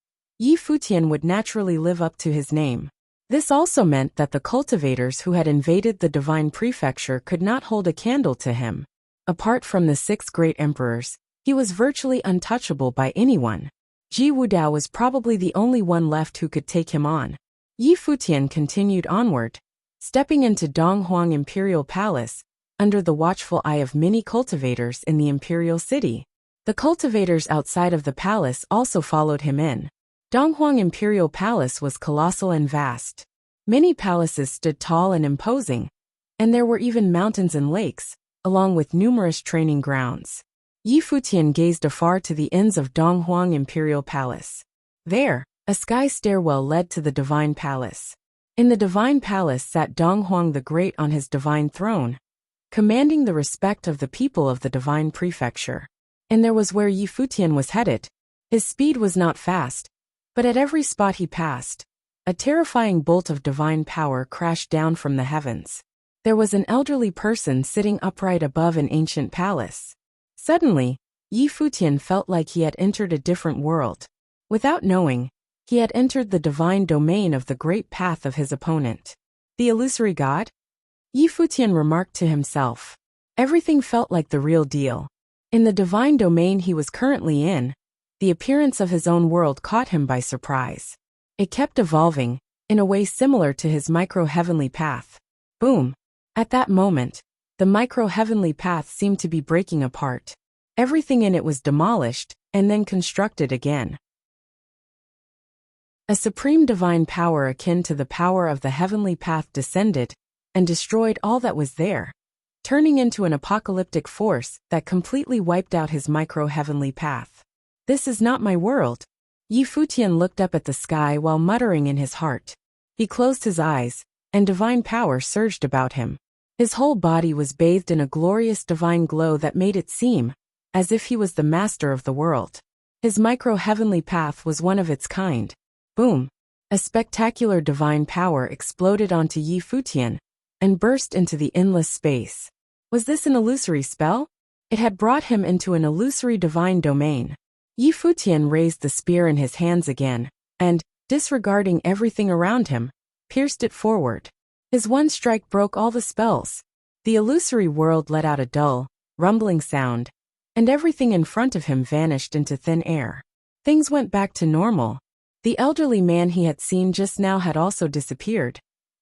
A: Futian would naturally live up to his name. This also meant that the cultivators who had invaded the divine prefecture could not hold a candle to him. Apart from the 6 great emperors, he was virtually untouchable by anyone. Ji Wudao was probably the only one left who could take him on. Futian continued onward, stepping into Donghuang Imperial Palace, under the watchful eye of many cultivators in the imperial city. The cultivators outside of the palace also followed him in. Donghuang Imperial Palace was colossal and vast. Many palaces stood tall and imposing, and there were even mountains and lakes, along with numerous training grounds. Futian gazed afar to the ends of Donghuang Imperial Palace. There, a sky stairwell led to the divine palace. In the divine palace sat Donghuang the Great on his divine throne, commanding the respect of the people of the divine prefecture. And there was where Futian was headed. His speed was not fast, but at every spot he passed, a terrifying bolt of divine power crashed down from the heavens. There was an elderly person sitting upright above an ancient palace. Suddenly, Futian felt like he had entered a different world. Without knowing, he had entered the divine domain of the great path of his opponent. The illusory god? Futian remarked to himself. Everything felt like the real deal. In the divine domain he was currently in, the appearance of his own world caught him by surprise. It kept evolving, in a way similar to his micro-heavenly path. Boom! At that moment, the micro-heavenly path seemed to be breaking apart. Everything in it was demolished, and then constructed again. A supreme divine power akin to the power of the heavenly path descended, and destroyed all that was there, turning into an apocalyptic force that completely wiped out his micro-heavenly path. This is not my world. Futian looked up at the sky while muttering in his heart. He closed his eyes, and divine power surged about him. His whole body was bathed in a glorious divine glow that made it seem as if he was the master of the world. His micro-heavenly path was one of its kind. Boom! A spectacular divine power exploded onto Futian and burst into the endless space. Was this an illusory spell? It had brought him into an illusory divine domain. Futian raised the spear in his hands again, and, disregarding everything around him, pierced it forward. His one strike broke all the spells. The illusory world let out a dull, rumbling sound, and everything in front of him vanished into thin air. Things went back to normal. The elderly man he had seen just now had also disappeared.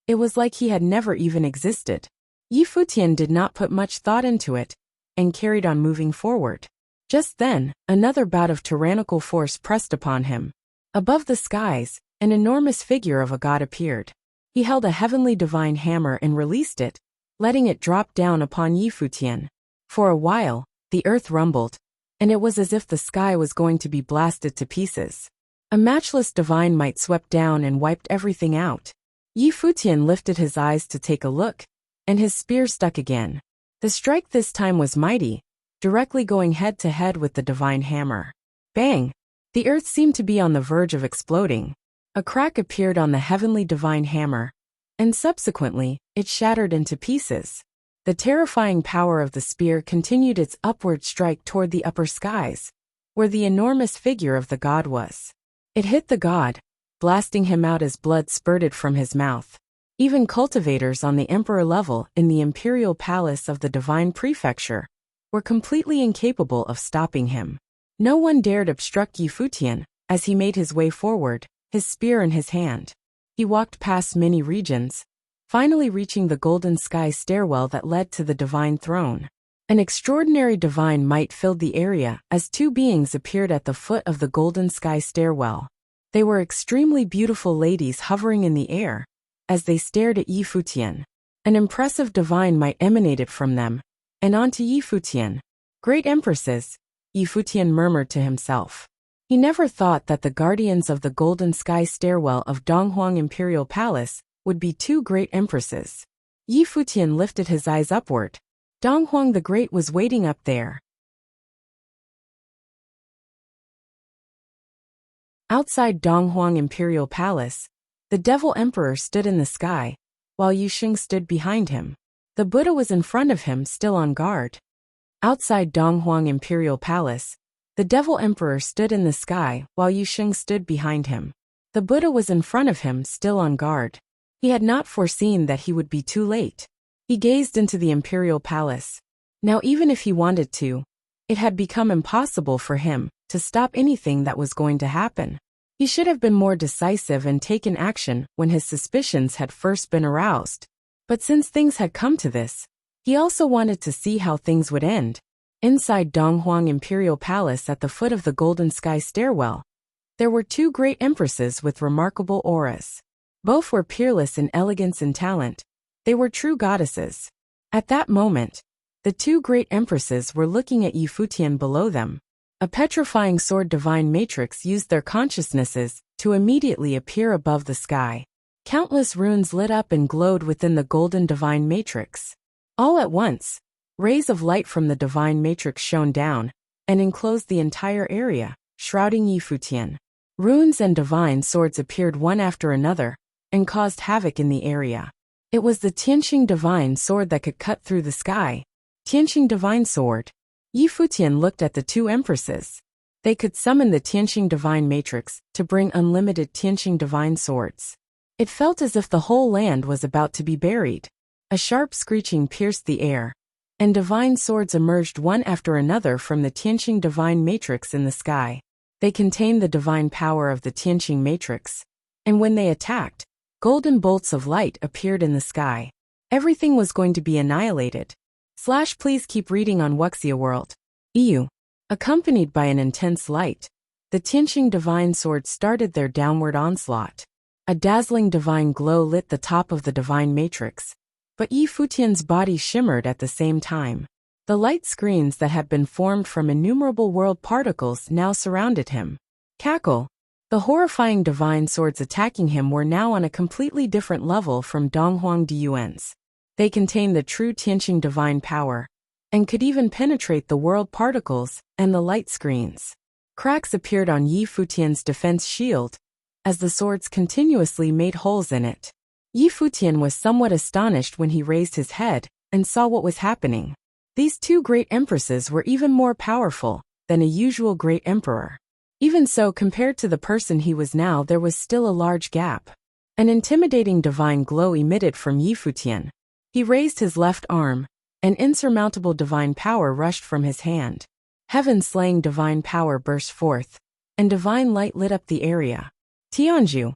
A: It was like he had never even existed. Futian did not put much thought into it, and carried on moving forward. Just then, another bout of tyrannical force pressed upon him. Above the skies, an enormous figure of a god appeared. He held a heavenly divine hammer and released it, letting it drop down upon Futian. For a while, the earth rumbled, and it was as if the sky was going to be blasted to pieces. A matchless divine might swept down and wiped everything out. Futian lifted his eyes to take a look, and his spear stuck again. The strike this time was mighty, directly going head-to-head with the divine hammer. Bang! The earth seemed to be on the verge of exploding. A crack appeared on the heavenly divine hammer, and subsequently, it shattered into pieces. The terrifying power of the spear continued its upward strike toward the upper skies, where the enormous figure of the god was. It hit the god, blasting him out as blood spurted from his mouth. Even cultivators on the emperor level in the imperial palace of the divine prefecture were completely incapable of stopping him. No one dared obstruct Futian as he made his way forward, his spear in his hand. He walked past many regions, finally reaching the golden sky stairwell that led to the divine throne. An extraordinary divine might filled the area as two beings appeared at the foot of the golden sky stairwell. They were extremely beautiful ladies hovering in the air. As they stared at Yi Futian, an impressive divine might emanated from them, and onto Yi Futian. Great empresses, Yi Futian murmured to himself. He never thought that the guardians of the golden sky stairwell of Donghuang Imperial Palace would be two great empresses. Yi Futian lifted his eyes upward. Donghuang the Great was waiting up there. Outside Donghuang Imperial Palace, the Devil Emperor stood in the sky, while Yuxing stood behind him. The Buddha was in front of him, still on guard. Outside Donghuang Imperial Palace, the Devil Emperor stood in the sky, while Yuxing stood behind him. The Buddha was in front of him, still on guard. He had not foreseen that he would be too late. He gazed into the Imperial Palace. Now even if he wanted to, it had become impossible for him to stop anything that was going to happen. He should have been more decisive and taken action when his suspicions had first been aroused. But since things had come to this, he also wanted to see how things would end. Inside Donghuang Imperial Palace at the foot of the Golden Sky stairwell, there were two great empresses with remarkable auras. Both were peerless in elegance and talent. They were true goddesses. At that moment, the two great empresses were looking at Yi Futian below them. A petrifying sword divine matrix used their consciousnesses to immediately appear above the sky. Countless runes lit up and glowed within the golden divine matrix. All at once, rays of light from the divine matrix shone down and enclosed the entire area, shrouding Yi Futian. Runes and divine swords appeared one after another and caused havoc in the area. It was the Tianqing divine sword that could cut through the sky. Tianqing divine sword. Yi Futian looked at the two empresses. They could summon the Tianqing divine matrix to bring unlimited Tianqing divine swords. It felt as if the whole land was about to be buried. A sharp screeching pierced the air, and divine swords emerged one after another from the Tianqing divine matrix in the sky. They contained the divine power of the Tianqing matrix, and when they attacked, golden bolts of light appeared in the sky. Everything was going to be annihilated. Please keep reading on Wuxia World. EU. Accompanied by an intense light, the Tianqing divine sword started their downward onslaught. A dazzling divine glow lit the top of the divine matrix, but Yi Futian's body shimmered at the same time. The light screens that had been formed from innumerable world particles now surrounded him. Cackle. The horrifying divine swords attacking him were now on a completely different level from Donghuang Diyuan's. They contained the true Tianqing divine power, and could even penetrate the world particles and the light screens. Cracks appeared on Yi Futian's defense shield, as the swords continuously made holes in it. Yi Futian was somewhat astonished when he raised his head and saw what was happening. These two great empresses were even more powerful than a usual great emperor. Even so, compared to the person he was now, there was still a large gap. An intimidating divine glow emitted from Yi Futian. He raised his left arm, and insurmountable divine power rushed from his hand. Heaven-slaying divine power burst forth, and divine light lit up the area. Tianju.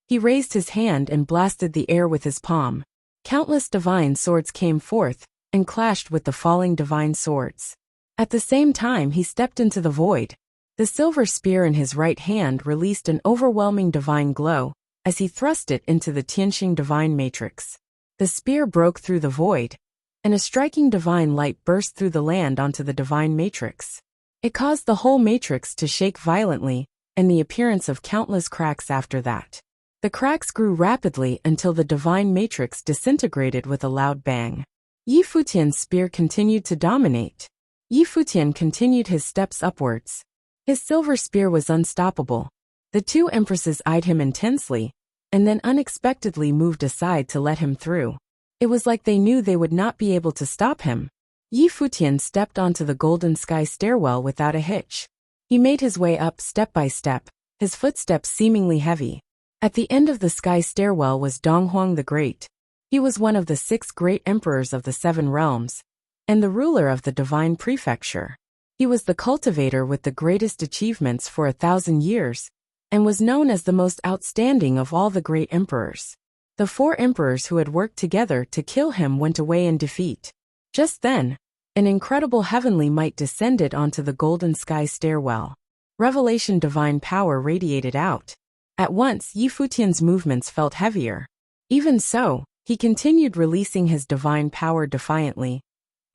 A: He raised his hand and blasted the air with his palm. Countless divine swords came forth and clashed with the falling divine swords. At the same time, he stepped into the void. The silver spear in his right hand released an overwhelming divine glow as he thrust it into the Tianqing divine matrix. The spear broke through the void, and a striking divine light burst through the land onto the divine matrix. It caused the whole matrix to shake violently, and the appearance of countless cracks after that. The cracks grew rapidly until the divine matrix disintegrated with a loud bang. Yi Futian's spear continued to dominate. Yi Futian continued his steps upwards. His silver spear was unstoppable. The two empresses eyed him intensely, and then unexpectedly moved aside to let him through. It was like they knew they would not be able to stop him. Yi Futian stepped onto the golden sky stairwell without a hitch. He made his way up step by step, his footsteps seemingly heavy. At the end of the sky stairwell was Donghuang the Great. He was one of the 6 great emperors of the 7 realms, and the ruler of the divine prefecture. He was the cultivator with the greatest achievements for 1,000 years, and was known as the most outstanding of all the great emperors. The 4 emperors who had worked together to kill him went away in defeat. Just then, an incredible heavenly might descended onto the golden sky stairwell. Revelation divine power radiated out. At once, Yi Futian's movements felt heavier. Even so, he continued releasing his divine power defiantly,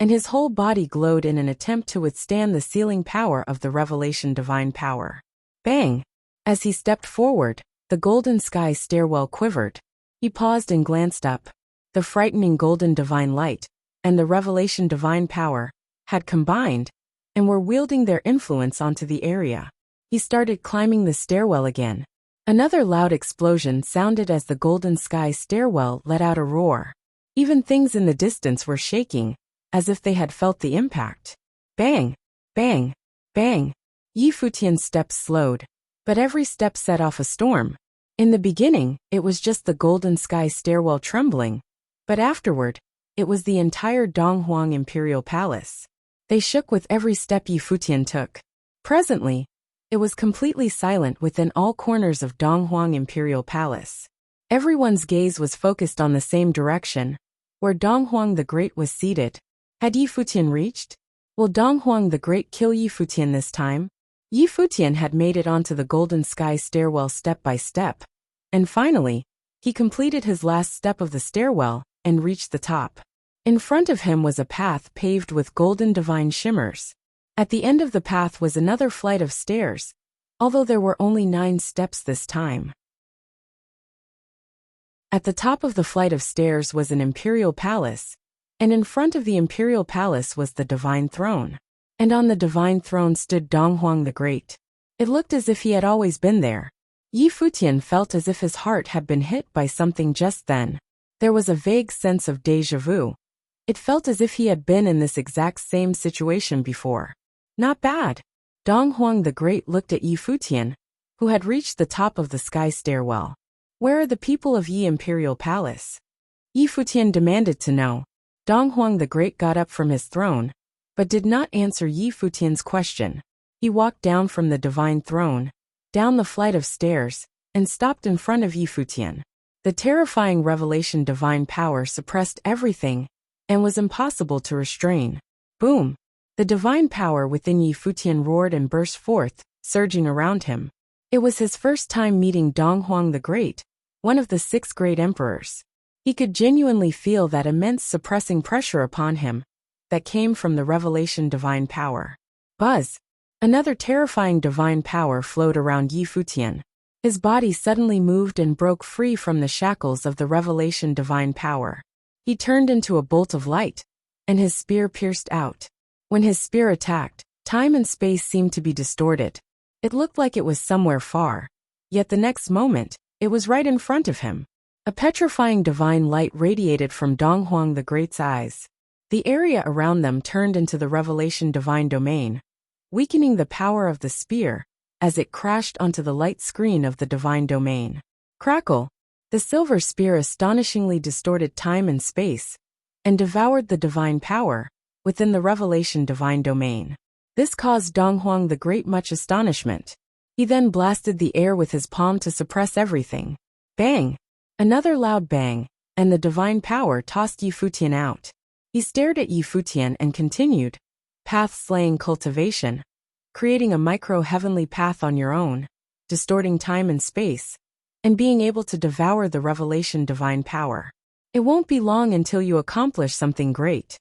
A: and his whole body glowed in an attempt to withstand the sealing power of the revelation divine power. Bang! As he stepped forward, the golden sky stairwell quivered. He paused and glanced up. The frightening golden divine light and the revelation divine power had combined and were wielding their influence onto the area. He started climbing the stairwell again. Another loud explosion sounded as the golden sky stairwell let out a roar. Even things in the distance were shaking, as if they had felt the impact. Bang! Bang! Bang! Yi Futian's steps slowed, but every step set off a storm. In the beginning, it was just the golden sky stairwell trembling, but afterward, it was the entire Donghuang Imperial Palace. They shook with every step Yi Futian took. Presently, it was completely silent within all corners of Donghuang Imperial Palace. Everyone's gaze was focused on the same direction, where Donghuang the Great was seated. Had Yi Futian reached? Will Donghuang the Great kill Yi Futian this time? Yi Futian had made it onto the golden sky stairwell step by step, and finally, he completed his last step of the stairwell and reached the top. In front of him was a path paved with golden divine shimmers. At the end of the path was another flight of stairs, although there were only 9 steps this time. At the top of the flight of stairs was an imperial palace, and in front of the imperial palace was the divine throne. And on the divine throne stood Donghuang the Great. It looked as if he had always been there. Yi Futian felt as if his heart had been hit by something just then. There was a vague sense of déjà vu. It felt as if he had been in this exact same situation before. Not bad. Donghuang the Great looked at Yi Futian, who had reached the top of the sky stairwell. Where are the people of Yi Imperial Palace? Yi Futian demanded to know. Donghuang the Great got up from his throne, but did not answer Yi Futian's question. He walked down from the divine throne, down the flight of stairs, and stopped in front of Yi Futian. The terrifying revelation divine power suppressed everything and was impossible to restrain. Boom! The divine power within Yi Futian roared and burst forth, surging around him. It was his first time meeting Donghuang the Great, one of the 6 great emperors. He could genuinely feel that immense suppressing pressure upon him that came from the revelation divine power. Buzz! Another terrifying divine power flowed around Yi Futian. His body suddenly moved and broke free from the shackles of the revelation divine power. He turned into a bolt of light, and his spear pierced out. When his spear attacked, time and space seemed to be distorted. It looked like it was somewhere far, yet the next moment, it was right in front of him. A petrifying divine light radiated from Donghuang the Great's eyes. The area around them turned into the revelation divine domain, weakening the power of the spear as it crashed onto the light screen of the divine domain. Crackle! The silver spear astonishingly distorted time and space and devoured the divine power within the revelation divine domain. This caused Donghuang the Great much astonishment. He then blasted the air with his palm to suppress everything. Bang! Another loud bang, and the divine power tossed Yi Futian out. He stared at Yi Futian and continued, path-slaying cultivation, creating a micro-heavenly path on your own, distorting time and space, and being able to devour the revelation divine power. It won't be long until you accomplish something great.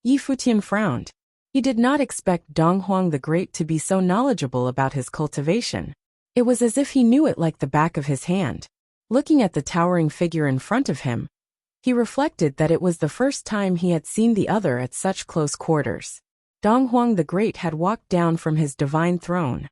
A: Yi Futian frowned. He did not expect Donghuang the Great to be so knowledgeable about his cultivation. It was as if he knew it like the back of his hand. Looking at the towering figure in front of him, he reflected that it was the first time he had seen the other at such close quarters. Donghuang the Great had walked down from his divine throne.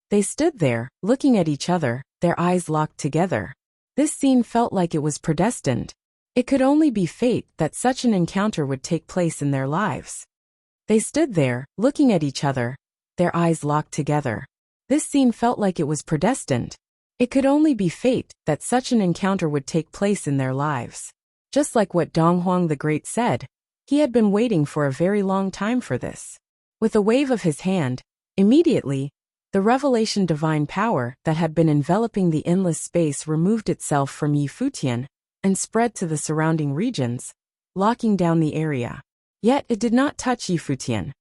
A: They stood there, looking at each other, their eyes locked together. This scene felt like it was predestined. It could only be fate that such an encounter would take place in their lives. They stood there, looking at each other, their eyes locked together. This scene felt like it was predestined. It could only be fate that such an encounter would take place in their lives. Just like what Dong Huang the Great said, he had been waiting for a very long time for this. With a wave of his hand, immediately, the revelation divine power that had been enveloping the endless space removed itself from Yi Futian and spread to the surrounding regions, locking down the area. Yet it did not touch Yi Futian.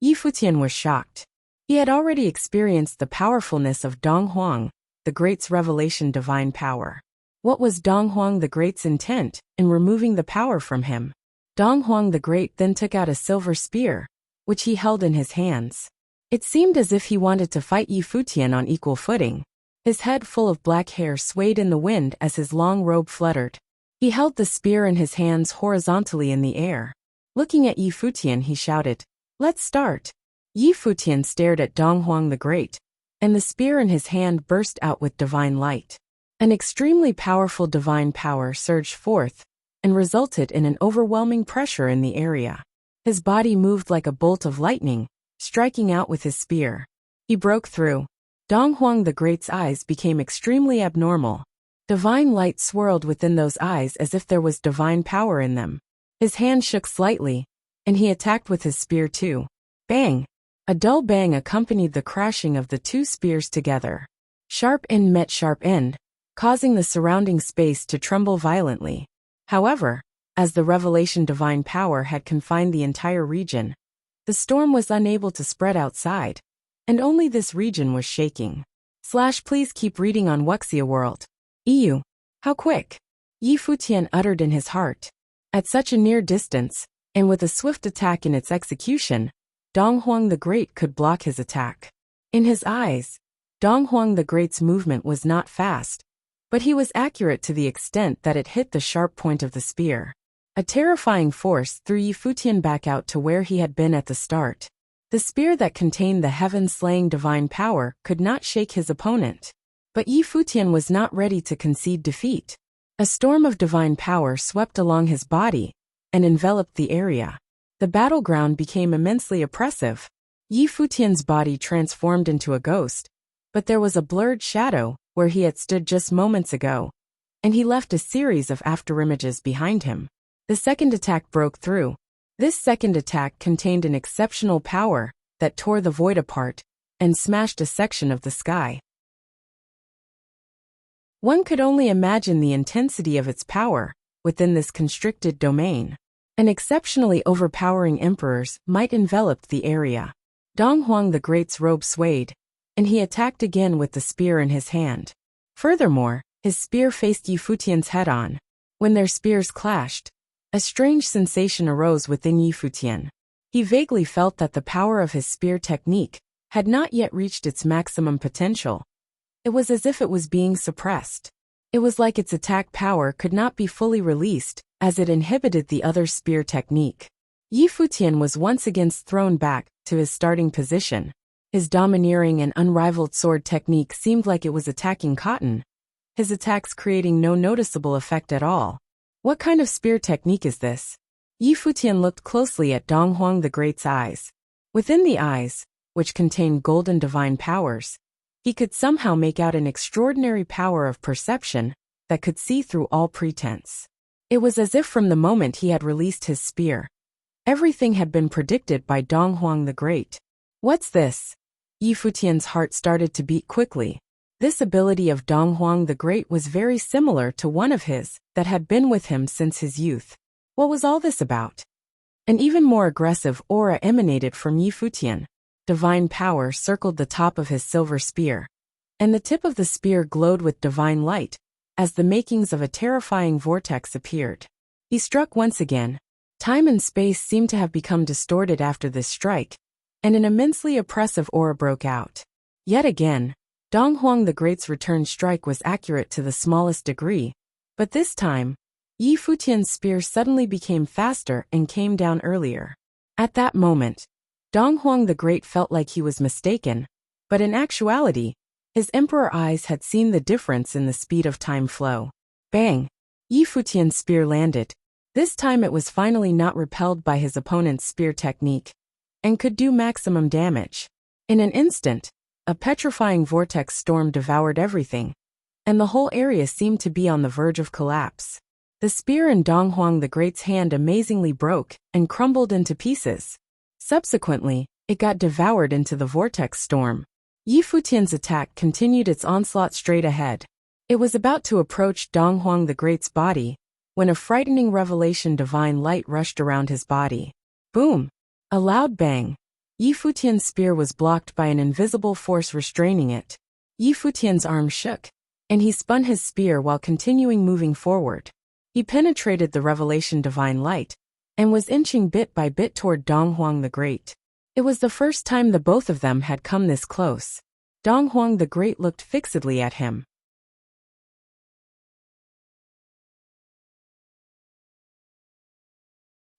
A: Yi Futian was shocked. He had already experienced the powerfulness of Dong Huang the Great's revelation divine power. What was Dong Huang the Great's intent in removing the power from him? Dong Huang the Great then took out a silver spear, which he held in his hands. It seemed as if he wanted to fight Yi Futian on equal footing. His head full of black hair swayed in the wind as his long robe fluttered. He held the spear in his hands horizontally in the air. Looking at Yi Futian, he shouted, "Let's start." Yi Futian stared at Dong Huang the Great, and the spear in his hand burst out with divine light. An extremely powerful divine power surged forth and resulted in an overwhelming pressure in the area. His body moved like a bolt of lightning, striking out with his spear. He broke through. Dong Huang the Great's eyes became extremely abnormal. Divine light swirled within those eyes as if there was divine power in them. His hand shook slightly, and he attacked with his spear too. Bang! A dull bang accompanied the crashing of the two spears together. Sharp end met sharp end, causing the surrounding space to tremble violently. However, as the revelation divine power had confined the entire region, the storm was unable to spread outside, and only this region was shaking. Please keep reading on Wuxia World. EU. How quick! Yi Futian uttered in his heart. At such a near distance, and with a swift attack in its execution, Dong Huang the Great could block his attack. In his eyes, Dong Huang the Great's movement was not fast, but he was accurate to the extent that it hit the sharp point of the spear. A terrifying force threw Yi Futian back out to where he had been at the start. The spear that contained the heaven-slaying divine power could not shake his opponent. But Yi Futian was not ready to concede defeat. A storm of divine power swept along his body and enveloped the area. The battleground became immensely oppressive. Yi Futian's body transformed into a ghost, but there was a blurred shadow where he had stood just moments ago, and he left a series of afterimages behind him. The second attack broke through. This second attack contained an exceptional power that tore the void apart and smashed a section of the sky. One could only imagine the intensity of its power within this constricted domain. An exceptionally overpowering emperor's might enveloped the area. Dong Huang the Great's robe swayed, and he attacked again with the spear in his hand. Furthermore, his spear faced Yi Futian's head on. When their spears clashed, a strange sensation arose within Yi Futian. He vaguely felt that the power of his spear technique had not yet reached its maximum potential. It was as if it was being suppressed. It was like its attack power could not be fully released, as it inhibited the other's spear technique. Yi Futian was once again thrown back to his starting position. His domineering and unrivaled sword technique seemed like it was attacking cotton, his attacks creating no noticeable effect at all. What kind of spear technique is this? Yi Futian looked closely at Dong Huang the Great's eyes. Within the eyes, which contained golden divine powers, he could somehow make out an extraordinary power of perception that could see through all pretense. It was as if from the moment he had released his spear, everything had been predicted by Dong Huang the Great. What's this? Yi Futian's heart started to beat quickly. This ability of Dong Huang the Great was very similar to one of his that had been with him since his youth. What was all this about? An even more aggressive aura emanated from Yi Futian. Divine power circled the top of his silver spear, and the tip of the spear glowed with divine light, as the makings of a terrifying vortex appeared. He struck once again. Time and space seemed to have become distorted after this strike, and an immensely oppressive aura broke out. Yet again, Dong Huang the Great's return strike was accurate to the smallest degree, but this time, Yi Futian's spear suddenly became faster and came down earlier. At that moment, Dong Huang the Great felt like he was mistaken, but in actuality, his emperor eyes had seen the difference in the speed of time flow. Bang! Yi Futian's spear landed. This time it was finally not repelled by his opponent's spear technique, and could do maximum damage. In an instant, a petrifying vortex storm devoured everything, and the whole area seemed to be on the verge of collapse. The spear in Dong Huang the Great's hand amazingly broke and crumbled into pieces. Subsequently, it got devoured into the vortex storm. Yi Futian's attack continued its onslaught straight ahead. It was about to approach Dong Huang the Great's body, when a frightening revelation divine light rushed around his body. Boom! A loud bang. Yi Futian's spear was blocked by an invisible force restraining it. Yi Futian's arm shook, and he spun his spear while continuing moving forward. He penetrated the revelation divine light, and was inching bit by bit toward Dong Huang the Great. It was the first time the both of them had come this close. Dong Huang the Great looked fixedly at him.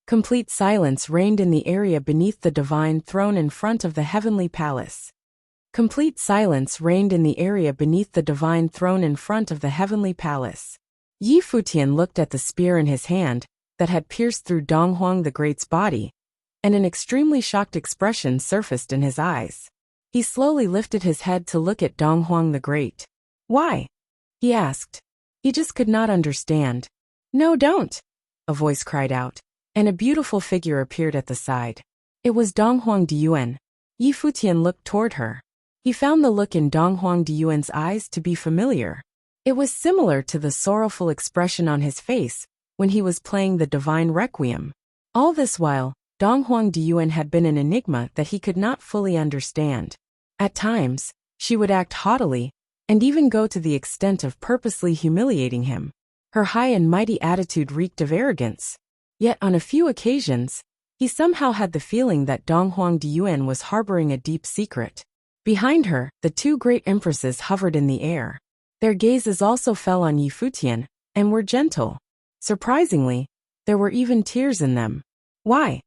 A: Complete silence reigned in the area beneath the divine throne in front of the heavenly palace. Complete silence reigned in the area beneath the divine throne in front of the heavenly palace. Yi Futian looked at the spear in his hand that had pierced through Dong Huang the Great's body, and an extremely shocked expression surfaced in his eyes. He slowly lifted his head to look at Dong Huang the Great. "Why?" he asked. He just could not understand. "No, don't!" a voice cried out, and a beautiful figure appeared at the side. It was Dong Huang Diyuan. Yi Futian looked toward her. He found the look in Dong Huang Diyuan's eyes to be familiar. It was similar to the sorrowful expression on his face when he was playing the divine requiem. All this while, Dong Huang Diyuan had been an enigma that he could not fully understand. At times, she would act haughtily, and even go to the extent of purposely humiliating him. Her high and mighty attitude reeked of arrogance. Yet on a few occasions, he somehow had the feeling that Dong Huang Diyuan was harboring a deep secret. Behind her, the two great empresses hovered in the air. Their gazes also fell on Yi Futian, and were gentle. Surprisingly, there were even tears in them. "Why?"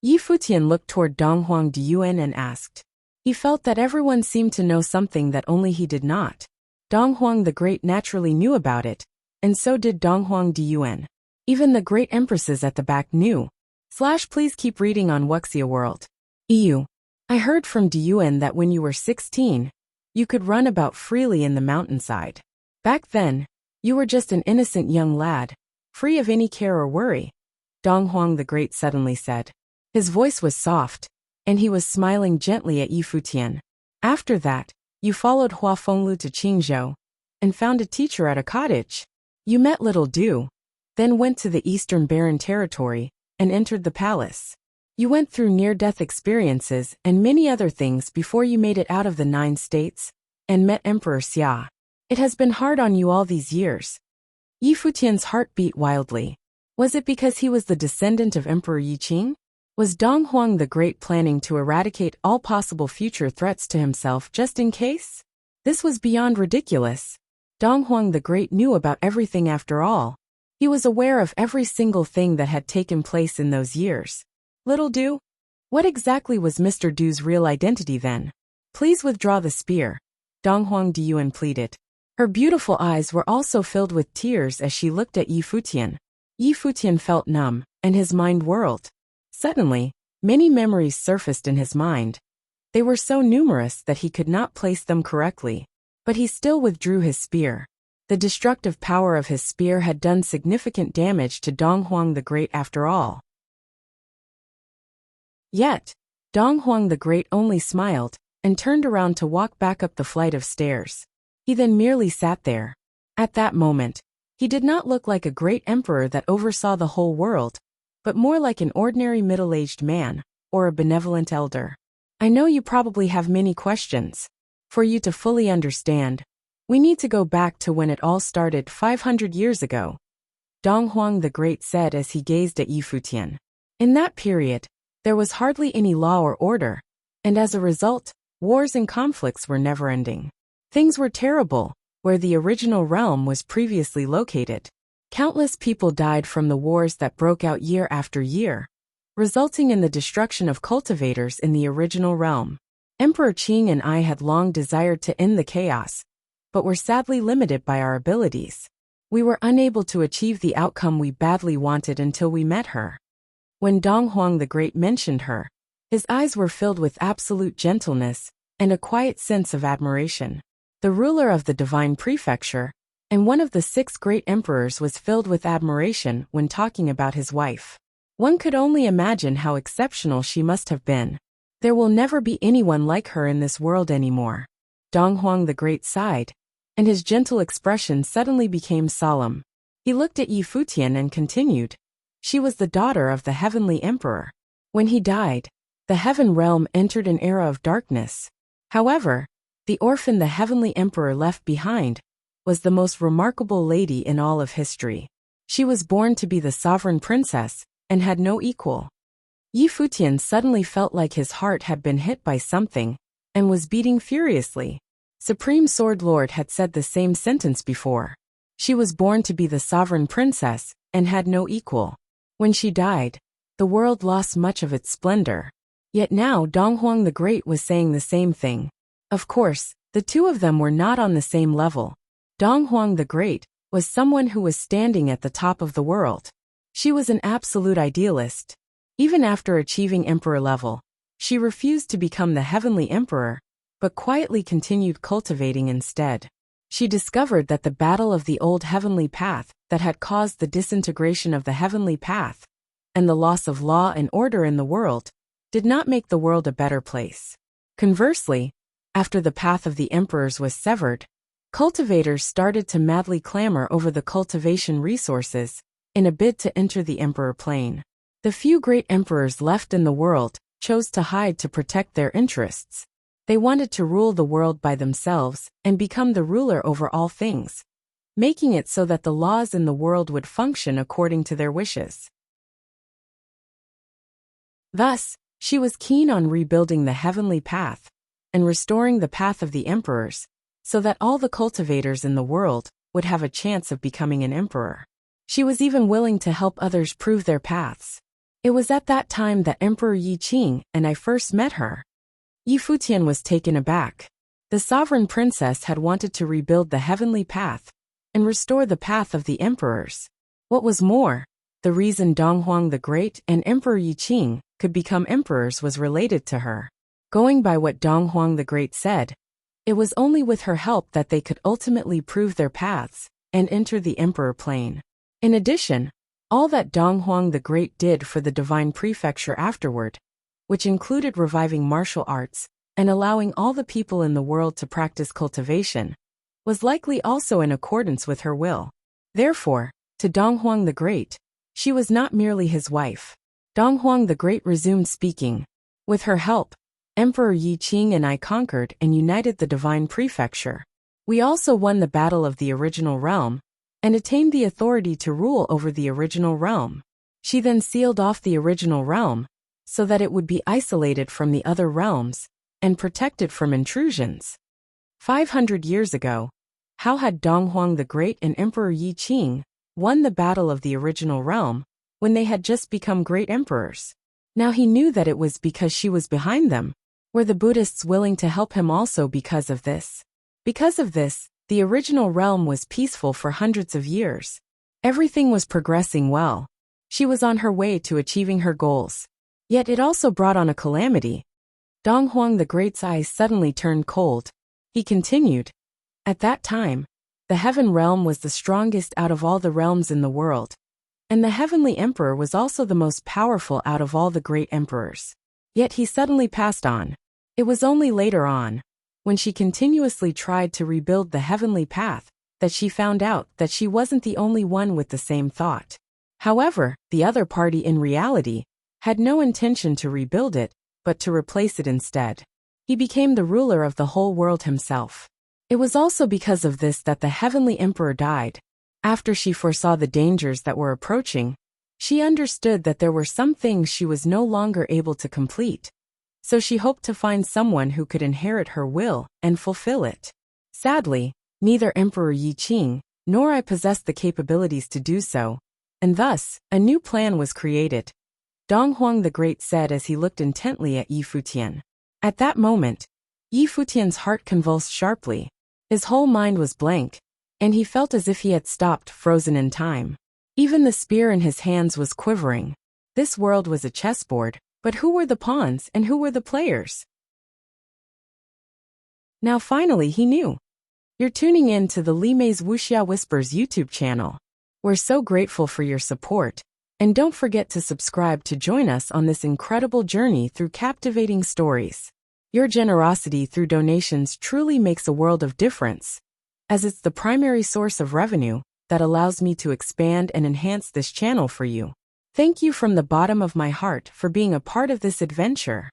A: Yi Futian looked toward Dong Huang Diyuan and asked. He felt that everyone seemed to know something that only he did not. Dong Huang the Great naturally knew about it, and so did Dong Huang Diyuan. Even the great empresses at the back knew. Please keep reading on Wuxia World. EU. I heard from Diyuan that when you were 16, you could run about freely in the mountainside. Back then, you were just an innocent young lad, free of any care or worry, Dong Huang the Great suddenly said. His voice was soft, and he was smiling gently at Yi Futian. After that, you followed Hua Fenglu to Qingzhou, and found a teacher at a cottage. You met Little Du, then went to the Eastern Barren Territory, and entered the palace. You went through near-death experiences and many other things before you made it out of the 9 states, and met Emperor Xia. It has been hard on you all these years. Yi Futian's heart beat wildly. Was it because he was the descendant of Emperor Yi Qing? Was Dong Huang the Great planning to eradicate all possible future threats to himself just in case? This was beyond ridiculous. Dong Huang the Great knew about everything after all. He was aware of every single thing that had taken place in those years. Little Du? What exactly was Mr. Du's real identity then? Please withdraw the spear, Dong Huang Diyuan pleaded. Her beautiful eyes were also filled with tears as she looked at Yi Futian. Yi Futian felt numb, and his mind whirled. Suddenly, many memories surfaced in his mind. They were so numerous that he could not place them correctly. But he still withdrew his spear. The destructive power of his spear had done significant damage to Dong Huang the Great after all. Yet, Dong Huang the Great only smiled, and turned around to walk back up the flight of stairs. He then merely sat there. At that moment, he did not look like a great emperor that oversaw the whole world, but more like an ordinary middle-aged man, or a benevolent elder. I know you probably have many questions. For you to fully understand, we need to go back to when it all started 500 years ago, Dong Huang the Great said as he gazed at Yi Futian. In that period, there was hardly any law or order, and as a result, wars and conflicts were never-ending. Things were terrible, where the original realm was previously located. Countless people died from the wars that broke out year after year, resulting in the destruction of cultivators in the original realm. Emperor Qing and I had long desired to end the chaos, but were sadly limited by our abilities. We were unable to achieve the outcome we badly wanted until we met her. When Dong Huang the Great mentioned her, his eyes were filled with absolute gentleness, and a quiet sense of admiration. The ruler of the divine prefecture, and one of the 6 great emperors, was filled with admiration when talking about his wife. One could only imagine how exceptional she must have been. There will never be anyone like her in this world anymore. Dong Huang the Great sighed, and his gentle expression suddenly became solemn. He looked at Yi Futian and continued. She was the daughter of the heavenly emperor. When he died, the heaven realm entered an era of darkness. However, the orphan the heavenly emperor left behind was the most remarkable lady in all of history. She was born to be the sovereign princess and had no equal. Yi Futian suddenly felt like his heart had been hit by something and was beating furiously. Supreme Sword Lord had said the same sentence before. She was born to be the sovereign princess and had no equal. When she died, the world lost much of its splendor. Yet now Dong Huang the Great was saying the same thing. Of course, the two of them were not on the same level. Dong Huang the Great was someone who was standing at the top of the world. She was an absolute idealist. Even after achieving emperor level, she refused to become the heavenly emperor, but quietly continued cultivating instead. She discovered that the battle of the old heavenly path that had caused the disintegration of the heavenly path and the loss of law and order in the world did not make the world a better place. Conversely, after the path of the emperors was severed, cultivators started to madly clamor over the cultivation resources in a bid to enter the emperor plane. The few great emperors left in the world chose to hide to protect their interests. They wanted to rule the world by themselves and become the ruler over all things, making it so that the laws in the world would function according to their wishes. Thus, she was keen on rebuilding the heavenly path and restoring the path of the emperors, so that all the cultivators in the world would have a chance of becoming an emperor. She was even willing to help others prove their paths. It was at that time that Emperor Yi Qing and I first met her. Yi Futian was taken aback. The sovereign princess had wanted to rebuild the heavenly path and restore the path of the emperors. What was more, the reason Dong Huang the Great and Emperor Yi Qing could become emperors was related to her. Going by what Dong Huang the Great said, it was only with her help that they could ultimately prove their paths and enter the emperor plane. In addition, all that Dong Huang the Great did for the divine prefecture afterward, which included reviving martial arts and allowing all the people in the world to practice cultivation, was likely also in accordance with her will. Therefore, to Dong Huang the Great, she was not merely his wife. Dong Huang the Great resumed speaking. With her help, Emperor Yi Qing and I conquered and united the divine prefecture. We also won the battle of the original realm and attained the authority to rule over the original realm. She then sealed off the original realm so that it would be isolated from the other realms and protected from intrusions. 500 years ago, how had Dong Huang the Great and Emperor Yi Qing won the battle of the original realm when they had just become great emperors? Now he knew that it was because she was behind them. Were the Buddhists willing to help him also because of this? Because of this, the original realm was peaceful for hundreds of years. Everything was progressing well. She was on her way to achieving her goals. Yet it also brought on a calamity. Dong Huang the Great's eyes suddenly turned cold. He continued. At that time, the heaven realm was the strongest out of all the realms in the world, and the heavenly emperor was also the most powerful out of all the great emperors. Yet he suddenly passed on. It was only later on, when she continuously tried to rebuild the heavenly path, that she found out that she wasn't the only one with the same thought. However, the other party in reality had no intention to rebuild it, but to replace it instead. He became the ruler of the whole world himself. It was also because of this that the heavenly emperor died. After she foresaw the dangers that were approaching, she understood that there were some things she was no longer able to complete. So she hoped to find someone who could inherit her will and fulfill it. Sadly, neither Emperor Yi Qing nor I possessed the capabilities to do so, and thus, a new plan was created. Dong Huang the Great said as he looked intently at Yi Futian. At that moment, Yi Futian's heart convulsed sharply. His whole mind was blank, and he felt as if he had stopped, frozen in time. Even the spear in his hands was quivering. This world was a chessboard, but who were the pawns and who were the players? Now finally he knew. You're tuning in to the Li Mei's Wuxia Whispers YouTube channel. We're so grateful for your support, and don't forget to subscribe to join us on this incredible journey through captivating stories. Your generosity through donations truly makes a world of difference, as it's the primary source of revenue that allows me to expand and enhance this channel for you. Thank you from the bottom of my heart for being a part of this adventure.